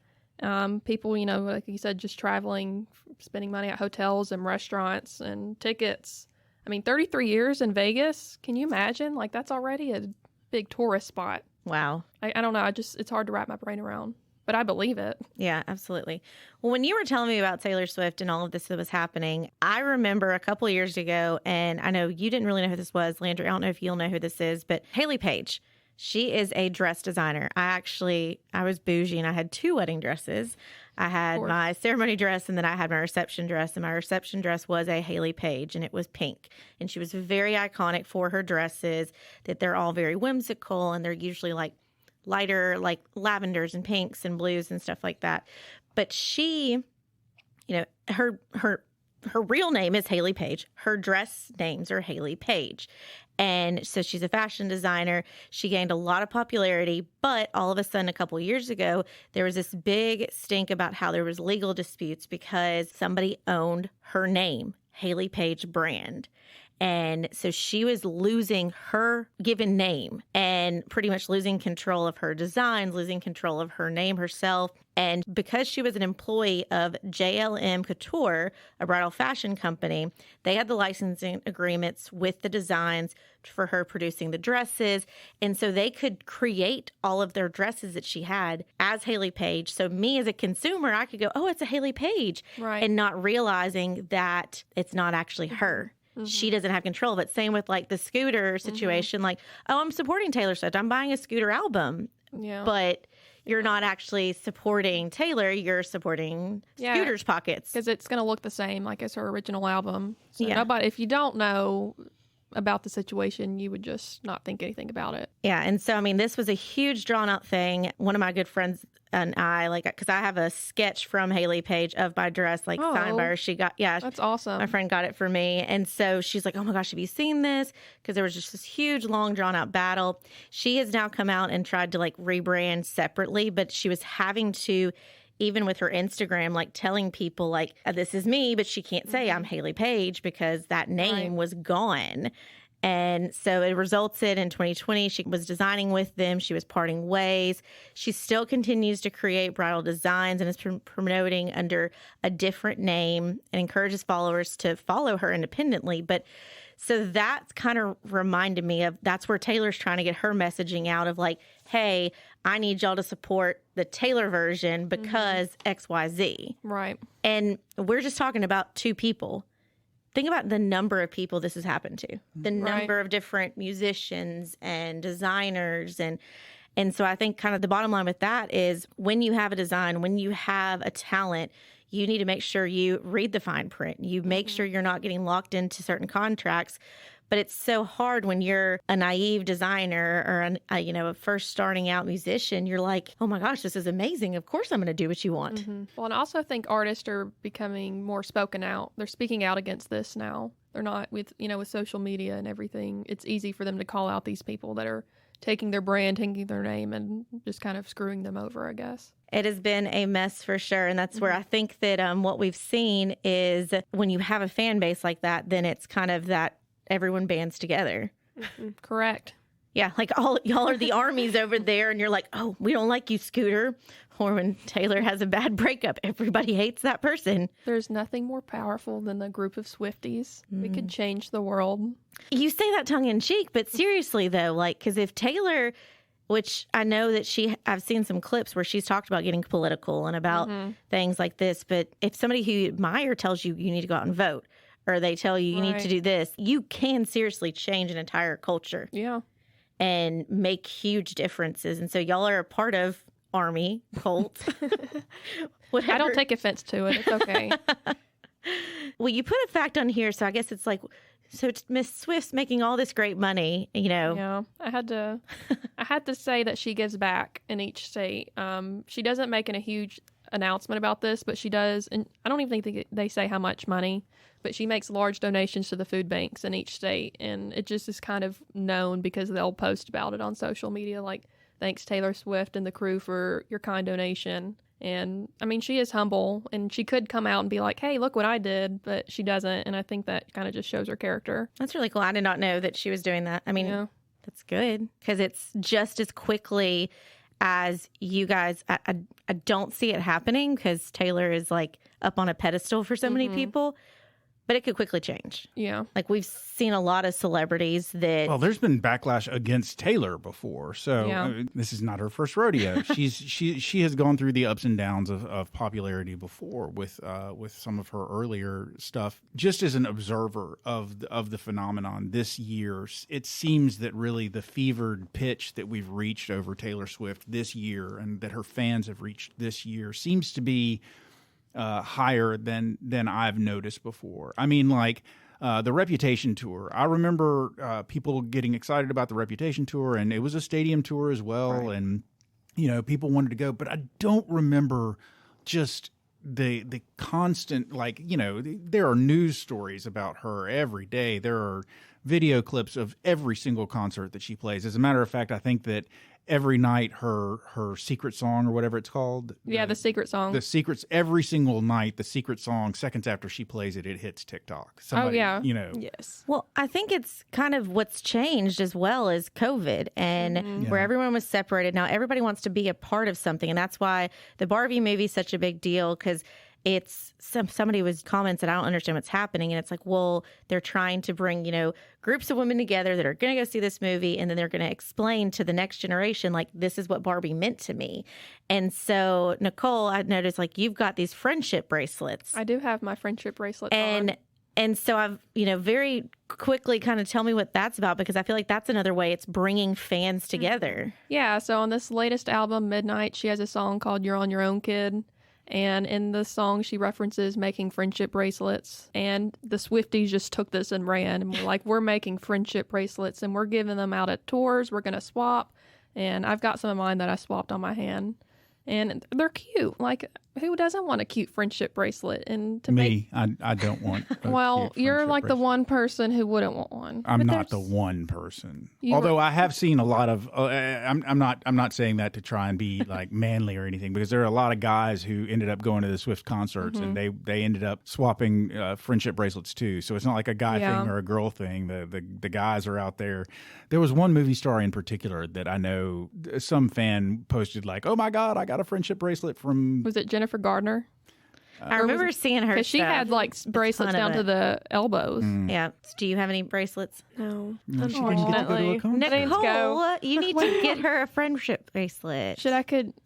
People, like you said, just traveling, spending money at hotels and restaurants and tickets. I mean, 33 years in Vegas, can you imagine? Like, that's already a big tourist spot. Wow. I don't know. It's hard to wrap my brain around, but I believe it. Yeah, absolutely. Well, when you were telling me about Taylor Swift and all of this that was happening, I remember a couple of years ago, and I know you didn't really know who this was, Landry. I don't know if you'll know who this is, but Haley Page. She is a dress designer. I was bougie and I had 2 wedding dresses. I had my ceremony dress and then I had my reception dress. And my reception dress was a Haley Page and it was pink. And she was very iconic for her dresses, that they're all very whimsical and they're usually like lighter, like lavenders and pinks and blues and stuff like that. But she, her real name is Haley Page. Her dress names are Haley Page. And so she's a fashion designer. She gained a lot of popularity, but all of a sudden, a couple years ago, there was this big stink about how there was legal disputes because somebody owned her name, Haley Page brand. And so she was losing her given name and pretty much losing control of her designs, losing control of her name herself. And because she was an employee of JLM Couture, a bridal fashion company, they had the licensing agreements with the designs for her producing the dresses. And so they could create all of their dresses that she had as Haley Page. So me as a consumer, I could go, oh, it's a Haley Page. Right. And not realizing that it's not actually her. She doesn't have control of it. Same with like the scooter situation. Like, oh, I'm supporting Taylor Swift. I'm buying a scooter album. Yeah. But you're not actually supporting Taylor. You're supporting Scooter's pockets. Because it's going to look the same like as her original album. So Yeah. nobody, if you don't know about the situation, you would just not think anything about it. Yeah. And so, I mean, this was a huge drawn out thing. One of my good friends and I, like, because I have a sketch from Haley Page of my dress, like signed by her. She got, That's awesome. My friend got it for me. And so she's like, oh my gosh, have you seen this? Because there was just this huge, long, drawn out battle. She has now come out and tried to like rebrand separately, but she was having to, even with her Instagram, like telling people like, this is me, but she can't say I'm Haley Page because that name was gone. And so it resulted in 2020. She was designing with them. She was parting ways. She still continues to create bridal designs and is promoting under a different name and encourages followers to follow her independently. But so that's kind of reminded me of that's where Taylor's trying to get her messaging out of like, hey, I need y'all to support the Taylor version because XYZ. Right. And we're just talking about two people. Think about the number of people this has happened to, the number of different musicians and designers. And so I think kind of the bottom line with that is when you have a design, when you have a talent, you need to make sure you read the fine print. You make sure you're not getting locked into certain contracts. But it's so hard when you're a naive designer or a first starting out musician. You're like, oh my gosh, this is amazing. Of course I'm going to do what you want. Well, and I also think artists are becoming more spoken out. They're speaking out against this now. They're not with social media and everything. It's easy for them to call out these people that are taking their brand, taking their name, and just kind of screwing them over, I guess. It has been a mess for sure. And that's where I think that what we've seen is when you have a fan base like that, then it's kind of that everyone bands together. Correct. Yeah, like y'all are the armies over there, and you're like, oh, we don't like you, Scooter. Or when Taylor has a bad breakup, everybody hates that person. There's nothing more powerful than a group of Swifties. We could change the world. You say that tongue in cheek, but seriously though, like, because if Taylor, which I know that I've seen some clips where she's talked about getting political and about things like this, but if somebody who you admire tells you need to go out and vote, or they tell you need to do this, you can seriously change an entire culture. Yeah. And make huge differences. And so y'all are a part of Army, Cult. I don't take offense to it. It's okay. Well, you put a fact on here, so I guess it's like, so Miss Swift's making all this great money, Yeah, I had to say that she gives back in each state. She doesn't make a huge announcement about this, but she does, and I don't even think they say how much money, but she makes large donations to the food banks in each state, and it just is kind of known because they'll post about it on social media, like, thanks Taylor Swift and the crew for your kind donation. And I mean, she is humble, and she could come out and be like, hey, look what I did, but she doesn't, and I think that kind of just shows her character. That's really cool. I did not know that she was doing that. I mean, that's good, because it's just as quickly as you guys, I don't see it happening because Taylor is like up on a pedestal for so many people, but it could quickly change. Yeah. Like we've seen a lot of celebrities that... Well, there's been backlash against Taylor before, so this is not her first rodeo. She has gone through the ups and downs of popularity before with some of her earlier stuff. Just as an observer of the phenomenon this year, it seems that really the fevered pitch that we've reached over Taylor Swift this year and that her fans have reached this year seems to be higher than I've noticed before. I mean, like the Reputation tour. I remember people getting excited about the Reputation tour, and it was a stadium tour as well, and people wanted to go. But I don't remember just the constant, like, there are news stories about her every day. There are video clips of every single concert that she plays. As a matter of fact, I think that every night her secret song, or whatever it's called. Yeah, the secret song. The secrets, every single night, the secret song, seconds after she plays it, it hits TikTok. Somebody, Yes. Well, I think it's kind of what's changed as well as COVID and where everyone was separated. Now everybody wants to be a part of something. And that's why the Barbie movie is such a big deal, because it's somebody was comments that I don't understand what's happening. And it's like, well, they're trying to bring, groups of women together that are going to go see this movie. And then they're going to explain to the next generation, like, this is what Barbie meant to me. And so, Nicole, I noticed, like, you've got these friendship bracelets. I do have my friendship bracelets on. And so I've, very quickly kind of tell me what that's about, because I feel like that's another way it's bringing fans together. Yeah. So on this latest album, Midnight, she has a song called You're on Your Own, Kid. And in the song, she references making friendship bracelets. And the Swifties just took this and ran. And we're like, we're making friendship bracelets and we're giving them out at tours. We're going to swap. And I've got some of mine that I swapped on my hand. And they're cute. Like, who doesn't want a cute friendship bracelet? And to Me, I don't want. well, cute you're friendship like the bracelet. one person who wouldn't want one. I'm But not the there's- one person. You Although I have seen a lot of. I'm not saying that to try and be like manly or anything, because there are a lot of guys who ended up going to the Swift concerts and they ended up swapping friendship bracelets too. So it's not like a guy Yeah. thing or a girl thing. The guys are out there. There was one movie star in particular that I know some fan posted like, "Oh my God, I got a friendship bracelet from." Was it Jennifer Gardner? I remember seeing her. Because she stuff. had like bracelets ton of down to it. the elbows. Yeah. Do you have any bracelets? No. She didn't get to go to a Unfortunately. concert. Nicole, you need to get her a friendship bracelet.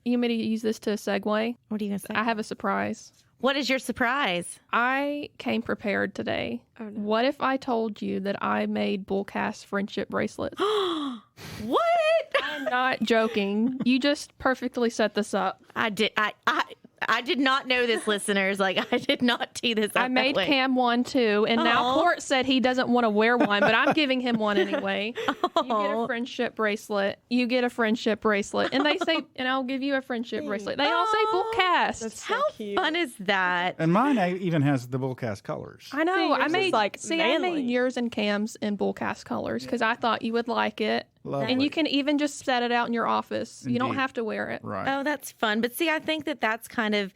You may use this to segue? What are you going to say? I have a surprise. What is your surprise? I came prepared today. Oh, no. What if I told you that I made BullCast friendship bracelets? What? I'm not joking. You just perfectly set this up. I did not know this, listeners. Like, I did not tee this up. I made that way. Cam one too, and now Aw. Court said he doesn't want to wear one, but I'm giving him one anyway. You get a friendship bracelet. You get a friendship bracelet, and they say, and I'll give you a friendship bracelet. They all say BullCast. That's so How cute. fun is that? And mine even has the BullCast colors. I know. See, I yours is, made like, I manly. made yours and Cam's in BullCast colors because I thought you would like it, Lovely. and you can even just set it out in your office. You don't Indeed. have to wear it. Right. Oh, that's fun. But see, I think that that's kind of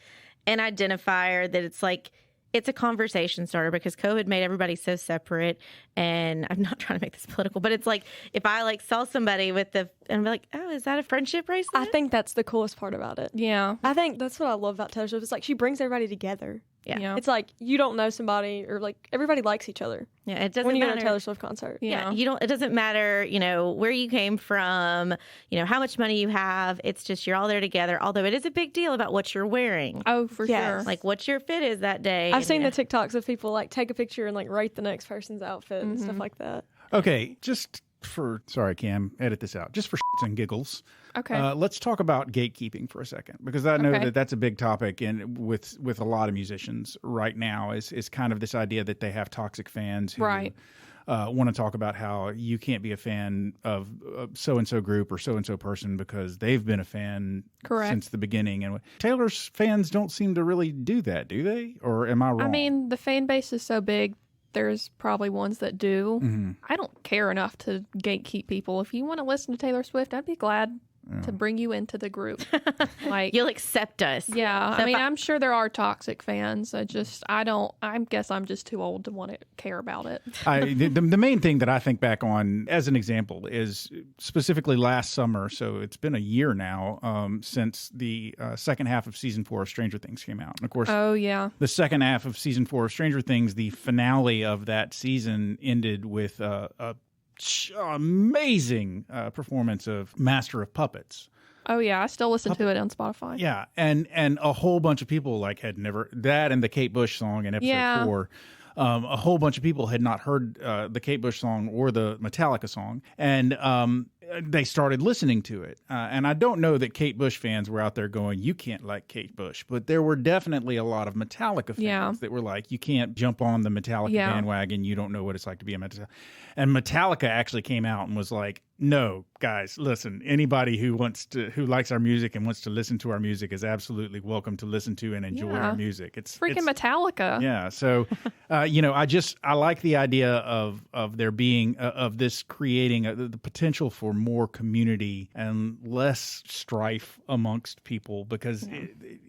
an identifier that it's like, it's a conversation starter because COVID made everybody so separate. And I'm not trying to make this political, but it's like, if I like saw somebody with and be like, oh, is that a friendship bracelet? I think that's the coolest part about it. Yeah. I think that's what I love about Taylor Swift. It's like she brings everybody together. Yeah. It's like you don't know somebody or like everybody likes each other Yeah. It doesn't when you go to matter. a Taylor Swift concert. Yeah, it doesn't matter, where you came from, how much money you have. It's just you're all there together. Although it is a big deal about what you're wearing. Oh, for Yes. sure. Like what your fit is that day. I've seen the TikToks of people like take a picture and like rate the next person's outfit and stuff like that. Okay, sorry, Cam, edit this out. Just for shits and giggles. Okay. Let's talk about gatekeeping for a second, because I know Okay. that that's a big topic, and with a lot of musicians right now is kind of this idea that they have toxic fans who Right. Want to talk about how you can't be a fan of so and so group or so and so person because they've been a fan Correct. since the beginning. And Taylor's fans don't seem to really do that, do they? Or am I wrong? I mean, the fan base is so big. There's probably ones that do. Mm-hmm. I don't care enough to gatekeep people. If you want to listen to Taylor Swift, I'd be glad to bring you into the group. Like, You'll accept us. yeah. So I mean, if I'm sure there are toxic fans. I guess I'm just too old to want to care about it. The main thing that I think back on as an example is specifically last summer. So it's been a year now since the second half of season 4 of Stranger Things came out. And of course, Oh, yeah. the second half of season 4 of Stranger Things, the finale of that season ended with a amazing performance of Master of Puppets. Oh, yeah. I still listen to it on Spotify. Yeah, and a whole bunch of people like had never that and the Kate Bush song in episode Yeah. 4. A whole bunch of people had not heard the Kate Bush song or the Metallica song, and they started listening to it. And I don't know that Kate Bush fans were out there going, "You can't like Kate Bush," but there were definitely a lot of Metallica fans Yeah. that were like, "You can't jump on the Metallica Yeah. bandwagon. You don't know what it's like to be a Metallica." And Metallica actually came out and was like, "No, guys, listen. Anybody who likes our music and wants to listen to our music is absolutely welcome to listen to and enjoy Yeah. our music." It's Freaking Metallica. yeah. So, I like the idea of there being of this creating the potential for more community and less strife amongst people, because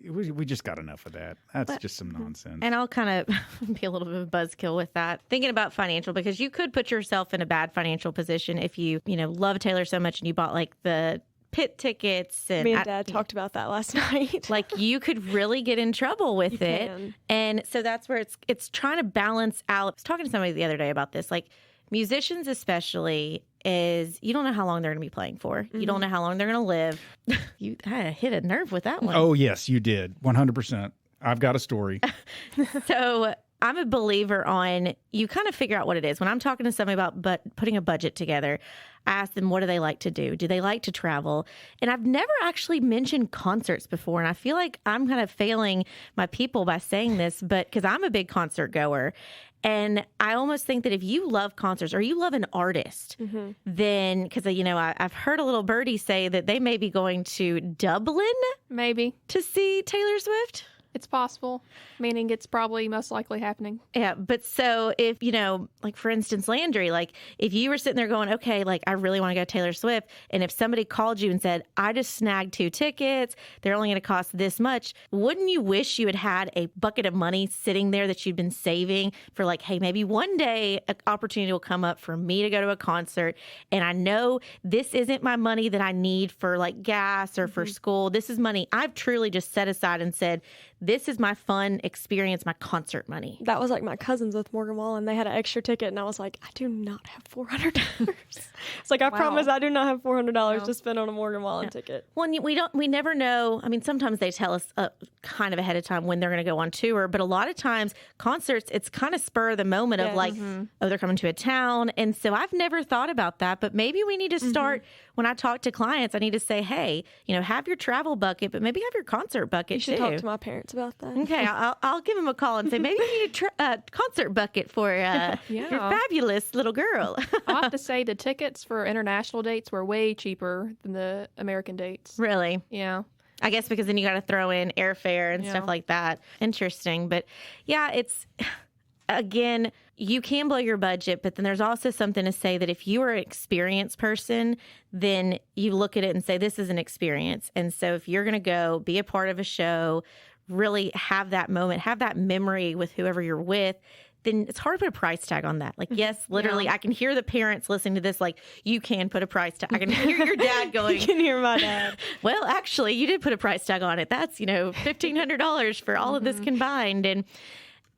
we just got enough of that. That's just some nonsense. And I'll kind of be a little bit of a buzzkill with that. Thinking about financial, because you could put yourself in a bad financial position if you love Taylor so much and you bought like the pit tickets. And Me and Dad talked about that last night. like you could really get in trouble with You it. can. And so that's where it's trying to balance out. I was talking to somebody the other day about this, like musicians especially, is you don't know how long they're going to be playing for. You don't know how long they're going to live. I hit a nerve with that one. Oh yes, you did 100%. I've got a story. So I'm a believer on you kind of figure out what it is. When I'm talking to somebody about putting a budget together, I ask them, what do they like to do? Do they like to travel? And I've never actually mentioned concerts before. And I feel like I'm kind of failing my people by saying this, but because I'm a big concert goer. And I almost think that if you love concerts or you love an artist, then, because, I've heard a little birdie say that they may be going to Dublin Maybe. to see Taylor Swift. It's possible, meaning it's probably most likely happening. Yeah, but so if, like for instance, Landry, like if you were sitting there going, okay, like I really want to go to Taylor Swift, and if somebody called you and said, I just snagged 2 tickets, they're only going to cost this much, wouldn't you wish you had a bucket of money sitting there that you'd been saving for like, hey, maybe one day an opportunity will come up for me to go to a concert, and I know this isn't my money that I need for like gas or for school. This is money I've truly just set aside and said, this is my fun experience, my concert money. That was like my cousins with Morgan Wallen. They had an extra ticket, and I was like, I do not have $400. It's like, I promise I do not have $400 to spend on a Morgan Wallen ticket. Well, we never know. I mean, sometimes they tell us kind of ahead of time when they're going to go on tour, but a lot of times concerts, it's kind of spur of the moment of like, oh, they're coming to a town. And so I've never thought about that, but maybe we need to start when I talk to clients, I need to say, hey, have your travel bucket, but maybe have your concert bucket You should too. talk to my parents about that. Okay, I'll give them a call and say, maybe you need a concert bucket for your fabulous little girl. I'll have to say the tickets for international dates were way cheaper than the American dates. Really? Yeah. I guess because then you got to throw in airfare and stuff like that. Interesting. But yeah, it's, again, you can blow your budget, but then there's also something to say that if you are an experienced person, then you look at it and say, this is an experience. And so if you're going to go be a part of a show, really have that moment, have that memory with whoever you're with, then it's hard to put a price tag on that. Like, yes, literally, I can hear the parents listening to this, like, you can put a price tag. I can hear your dad going, You can hear my dad. well, actually, you did put a price tag on it. That's, $1,500 for all of this combined.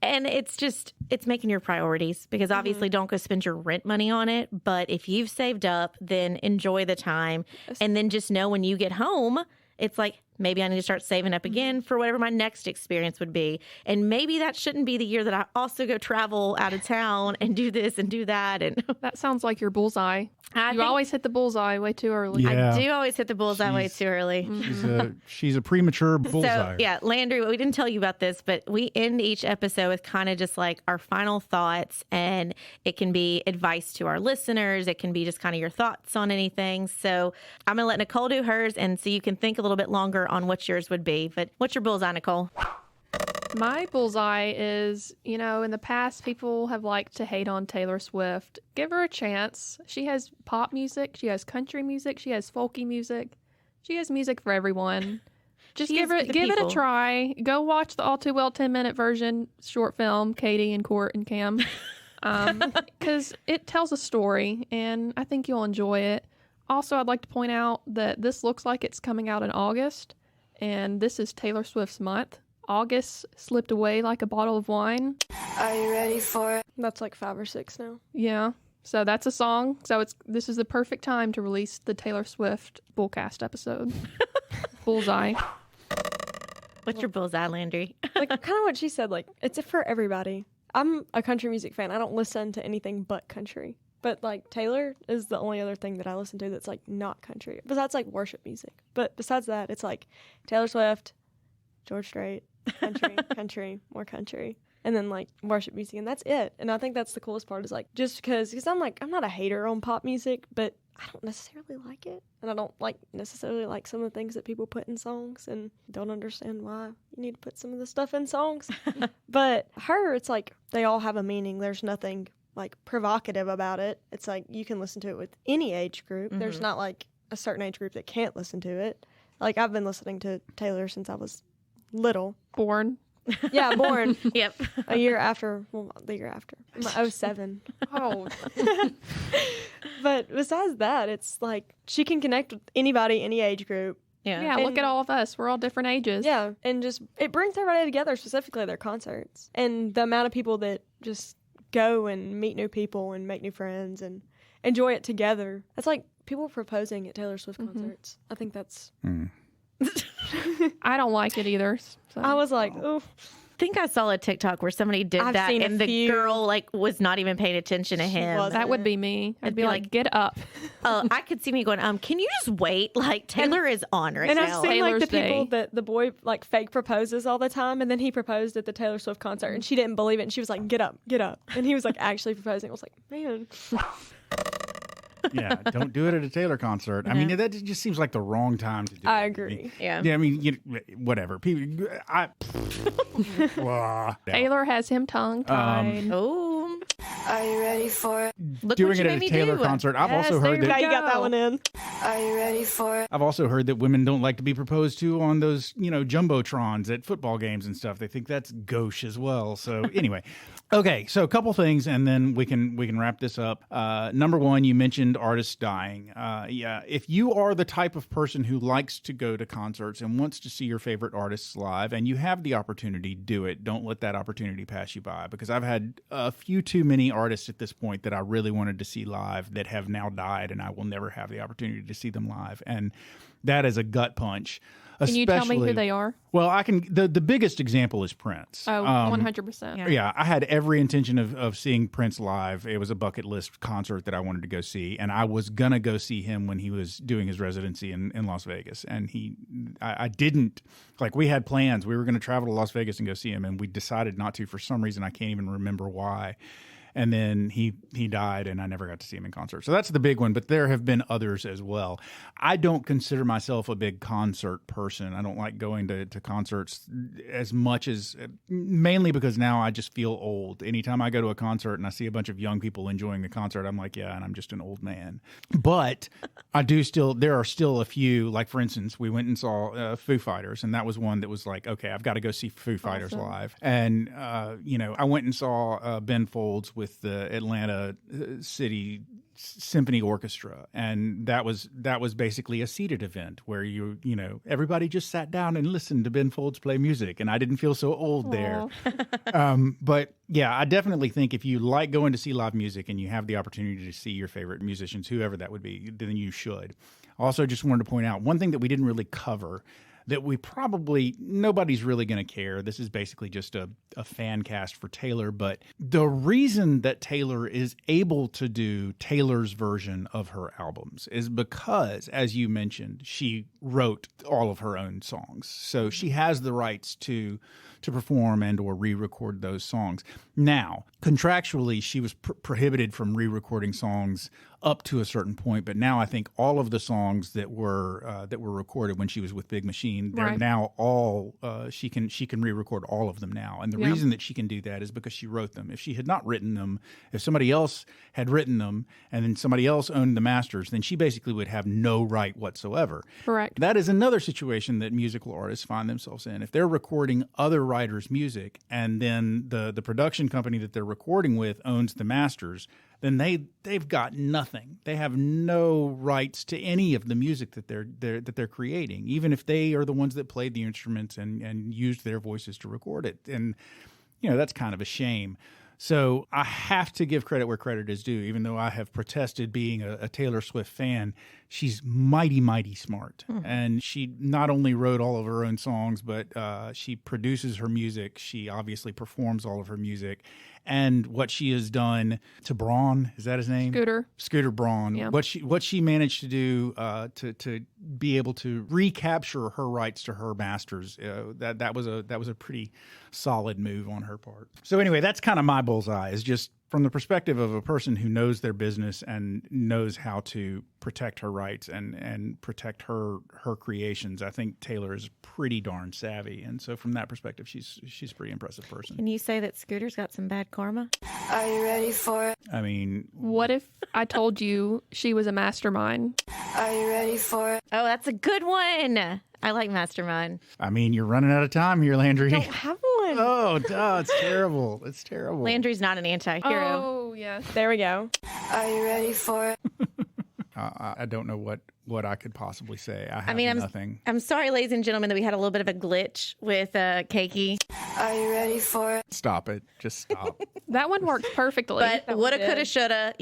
And it's just, it's making your priorities, because obviously don't go spend your rent money on it. But if you've saved up, then enjoy the time. And then just know when you get home, it's like, maybe I need to start saving up again for whatever my next experience would be. And maybe that shouldn't be the year that I also go travel out of town and do this and do that. And that sounds like your bullseye. You always hit the bullseye way too early. Yeah. I do always hit the bullseye way too early. She's a premature bullseye. So, yeah, Landry, we didn't tell you about this, but we end each episode with kind of just like our final thoughts, and it can be advice to our listeners. It can be just kind of your thoughts on anything. So I'm going to let Nicole do hers, and so you can think a little bit longer on what yours would be. But what's your bullseye, Nicole? My bullseye is, in the past, people have liked to hate on Taylor Swift. Give her a chance. She has pop music. She has country music. She has folky music. She has music for everyone. Just give it a try. Go watch the All Too Well 10-minute version short film, Katie and Court and Cam, because it tells a story, and I think you'll enjoy it. Also, I'd like to point out that this looks like it's coming out in August, and this is Taylor Swift's month. August slipped away like a bottle of wine. Are you ready for it? That's like 5 or 6 now. Yeah. So that's a song. So this is the perfect time to release the Taylor Swift BullCast episode. Bullseye. What's your bullseye, Landry? Like, kind of what she said, like, it's for everybody. I'm a country music fan. I don't listen to anything but country. But, like, Taylor is the only other thing that I listen to that's, like, not country. Besides, like, worship music. But besides that, it's, like, Taylor Swift, George Strait, country, more country. And then, like, worship music. And that's it. And I think that's the coolest part is, like, just because I'm not a hater on pop music, but I don't necessarily like it. And I don't, necessarily like some of the things that people put in songs, and don't understand why you need to put some of the stuff in songs. But her, it's, like, they all have a meaning. There's nothing provocative about it. It's like you can listen to it with any age group. There's not like a certain age group that can't listen to it. Like, I've been listening to Taylor since I was little. Born. Yeah, born. Yep. The year after. I'm 07. Oh. But besides that, it's like she can connect with anybody, any age group. Yeah, look at all of us. We're all different ages. Yeah, and just it brings everybody together, specifically their concerts. And the amount of people that just go and meet new people and make new friends and enjoy it together. That's like people proposing at Taylor Swift concerts. I think that's... I don't like it either. So. I was like, oh, think I saw a TikTok where somebody did I've that seen a and the few. girl like was not even paying attention to him. wasn't. That would be me. I'd be be like, get up. Oh, I could see me going, can you just wait? Like Taylor is on right And now. I've seen like Taylor's the people Day. that the boy like fake proposes all the time, and then he proposed at the Taylor Swift concert, and she didn't believe it, and she was like, get up, and he was like actually proposing. I was like, man, Yeah, don't do it at a Taylor concert. I mean, that just seems like the wrong time to do it. I agree. Yeah. Yeah, I mean, whatever. People, Taylor has him tongue-tied. Oh, Are you ready for it? look doing what it you at made a me Taylor do. concert. I've Yes, also there heard you Now that. you got that one in. Are you ready for it? I've also heard that women don't like to be proposed to on those, jumbotrons at football games and stuff. They think that's gauche as well. So anyway, okay. So a couple things, and then we can wrap this up. Number one, you mentioned artists dying. Yeah, if you are the type of person who likes to go to concerts and wants to see your favorite artists live, and you have the opportunity, do it. Don't let that opportunity pass you by, because I've had a few too many artists at this point that I really wanted to see live that have now died, and I will never have the opportunity to see them live. And that is a gut punch. Can you tell me who Especially- they are? Well, I can. The biggest example is Prince. Oh, 100%. Yeah, I had every intention of seeing Prince live. It was a bucket list concert that I wanted to go see, and I was gonna go see him when he was doing his residency in Las Vegas. And I didn't, like, we had plans. We were gonna travel to Las Vegas and go see him, and we decided not to for some reason. I can't even remember why. And then he died, and I never got to see him in concert. So that's the big one, but there have been others as well. I don't consider myself a big concert person. I don't like going to concerts as much as, mainly because now I just feel old. Anytime I go to a concert and I see a bunch of young people enjoying the concert, I'm like, yeah, and I'm just an old man. But there are still a few, like for instance, we went and saw Foo Fighters, and that was one that was like, okay, I've got to go see Foo Fighters live. And, I went and saw Ben Folds with the Atlanta City Symphony Orchestra, and that was basically a seated event where everybody just sat down and listened to Ben Folds play music, and I didn't feel so old there. But yeah, I definitely think if you like going to see live music and you have the opportunity to see your favorite musicians, whoever that would be, then you should. Also, just wanted to point out one thing that we didn't really cover, that nobody's really going to care. This is basically just a fan cast for Taylor. But the reason that Taylor is able to do Taylor's version of her albums is because, as you mentioned, she wrote all of her own songs. So she has the rights to perform and or re-record those songs. Now, contractually, she was prohibited from re-recording songs up to a certain point, but now I think all of the songs that were recorded when she was with Big Machine, they're Right. now all she can re-record all of them now. And the Yeah. reason that she can do that is because she wrote them. If she had not written them, if somebody else had written them and then somebody else owned the masters, then she basically would have no right whatsoever. Correct. That is another situation that musical artists find themselves in. If they're recording other writers' music and then the production company that they're recording with owns the masters, then they've got nothing. They have no rights to any of the music that they're creating, even if they are the ones that played the instruments and used their voices to record it. And that's kind of a shame. So I have to give credit where credit is due, even though I have protested being a Taylor Swift fan. She's mighty, mighty smart. And she not only wrote all of her own songs, but she produces her music. She obviously performs all of her music. And what she has done to Braun, is that his name? Scooter Braun. Yeah. What she managed to do to be able to recapture her rights to her masters, that was a pretty solid move on her part. So anyway, that's kind of my bullseye, is just from the perspective of a person who knows their business and knows how to protect her rights and protect her creations. I think Taylor is pretty darn savvy, and so from that perspective, she's a pretty impressive person. Can you say that Scooter's got some bad karma? Are you ready for it? I mean, What if I told you she was a mastermind? Are you ready for it? Oh, that's a good one. I like Mastermind. you're running out of time here, Landry. Don't have one. Oh, duh, it's terrible. It's terrible. Landry's not an anti-hero. Oh, yes. There we go. Are you ready for it? I don't know what I could possibly say. I have I'm nothing. I'm sorry, ladies and gentlemen, that we had a little bit of a glitch with Caky. Are you ready for it? Stop it. Just stop. That one worked perfectly. But woulda, coulda, shoulda.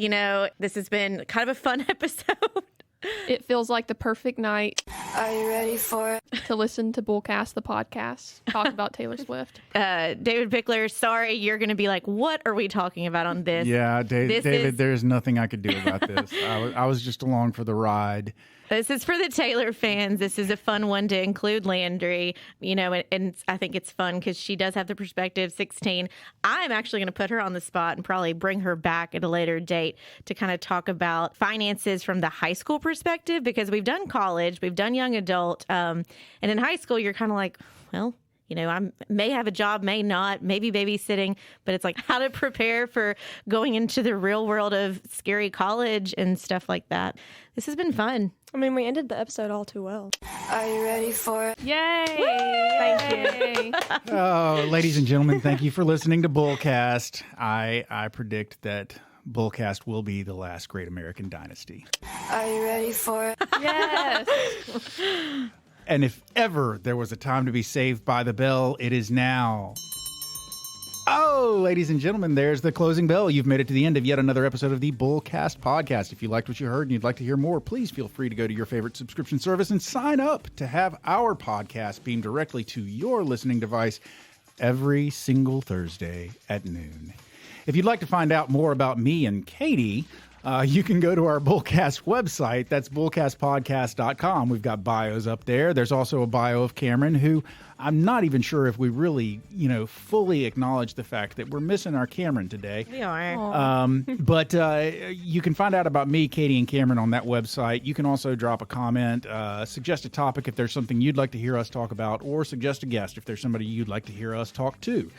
This has been kind of a fun episode. It feels like the perfect night Are you ready for it? to listen to BullCast, the podcast, talk about Taylor Swift. David Pickler, sorry, you're going to be like, what are we talking about on this? Yeah, This David, is- there's nothing I could do about this. I was just along for the ride. This is for the Taylor fans. This is a fun one to include Landry, and I think it's fun because she does have the perspective, 16. I'm actually going to put her on the spot and probably bring her back at a later date to kind of talk about finances from the high school perspective, because we've done college, we've done young adult, and in high school, you're kind of like, well, I may have a job, may not, maybe babysitting, but it's like how to prepare for going into the real world of scary college and stuff like that. This has been fun. I mean, we ended the episode all too well. Are you ready for it? Yay! Thank you. Oh, ladies and gentlemen, thank you for listening to BullCast. I predict that BullCast will be the last great American dynasty. Are you ready for it? Yes! And if ever there was a time to be saved by the bell, it is now. Oh, ladies and gentlemen, there's the closing bell. You've made it to the end of yet another episode of the BullCast podcast. If you liked what you heard and you'd like to hear more, please feel free to go to your favorite subscription service and sign up to have our podcast beamed directly to your listening device every single Thursday at noon. If you'd like to find out more about me and Katie, you can go to our BullCast website. That's bullcastpodcast.com. We've got bios up there. There's also a bio of Cameron, who I'm not even sure if we really, fully acknowledge the fact that we're missing our Cameron today. We are. But you can find out about me, Katie, and Cameron on that website. You can also drop a comment, suggest a topic if there's something you'd like to hear us talk about, or suggest a guest if there's somebody you'd like to hear us talk to.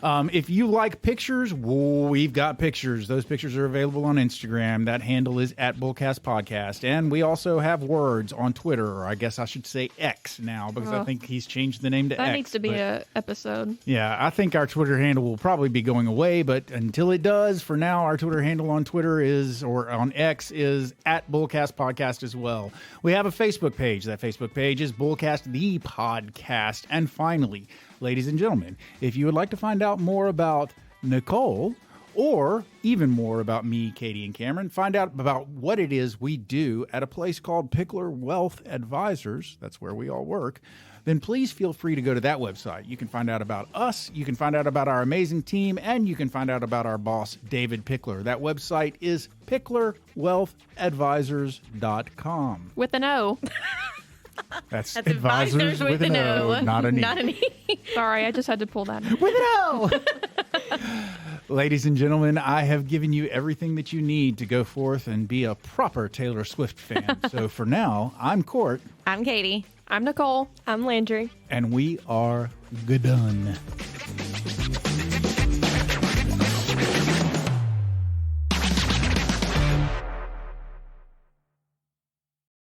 If you like pictures, we've got pictures. Those pictures are available on Instagram. That handle is at BullCast Podcast. And we also have words on Twitter, or I guess I should say X now, because I think he's changed the name to X. That needs to be but- a episode. Yeah, I think our Twitter handle will probably be going away, but until it does, for now, our Twitter handle on Twitter or on X is at BullCast Podcast as well. We have a Facebook page. That Facebook page is BullCast the Podcast. And finally, ladies and gentlemen, if you would like to find out more about Nicole, or even more about me, Katie, and Cameron, find out about what it is we do at a place called Pickler Wealth Advisors, that's where we all work, then please feel free to go to that website. You can find out about us, you can find out about our amazing team, and you can find out about our boss, David Pickler. That website is picklerwealthadvisors.com. With an O. That's advisors with an O, not an E. Not an E. Sorry, I just had to pull that in. With an O! Ladies and gentlemen, I have given you everything that you need to go forth and be a proper Taylor Swift fan. So for now, I'm Court. I'm Katie. I'm Nicole. I'm Landry. And we are good done.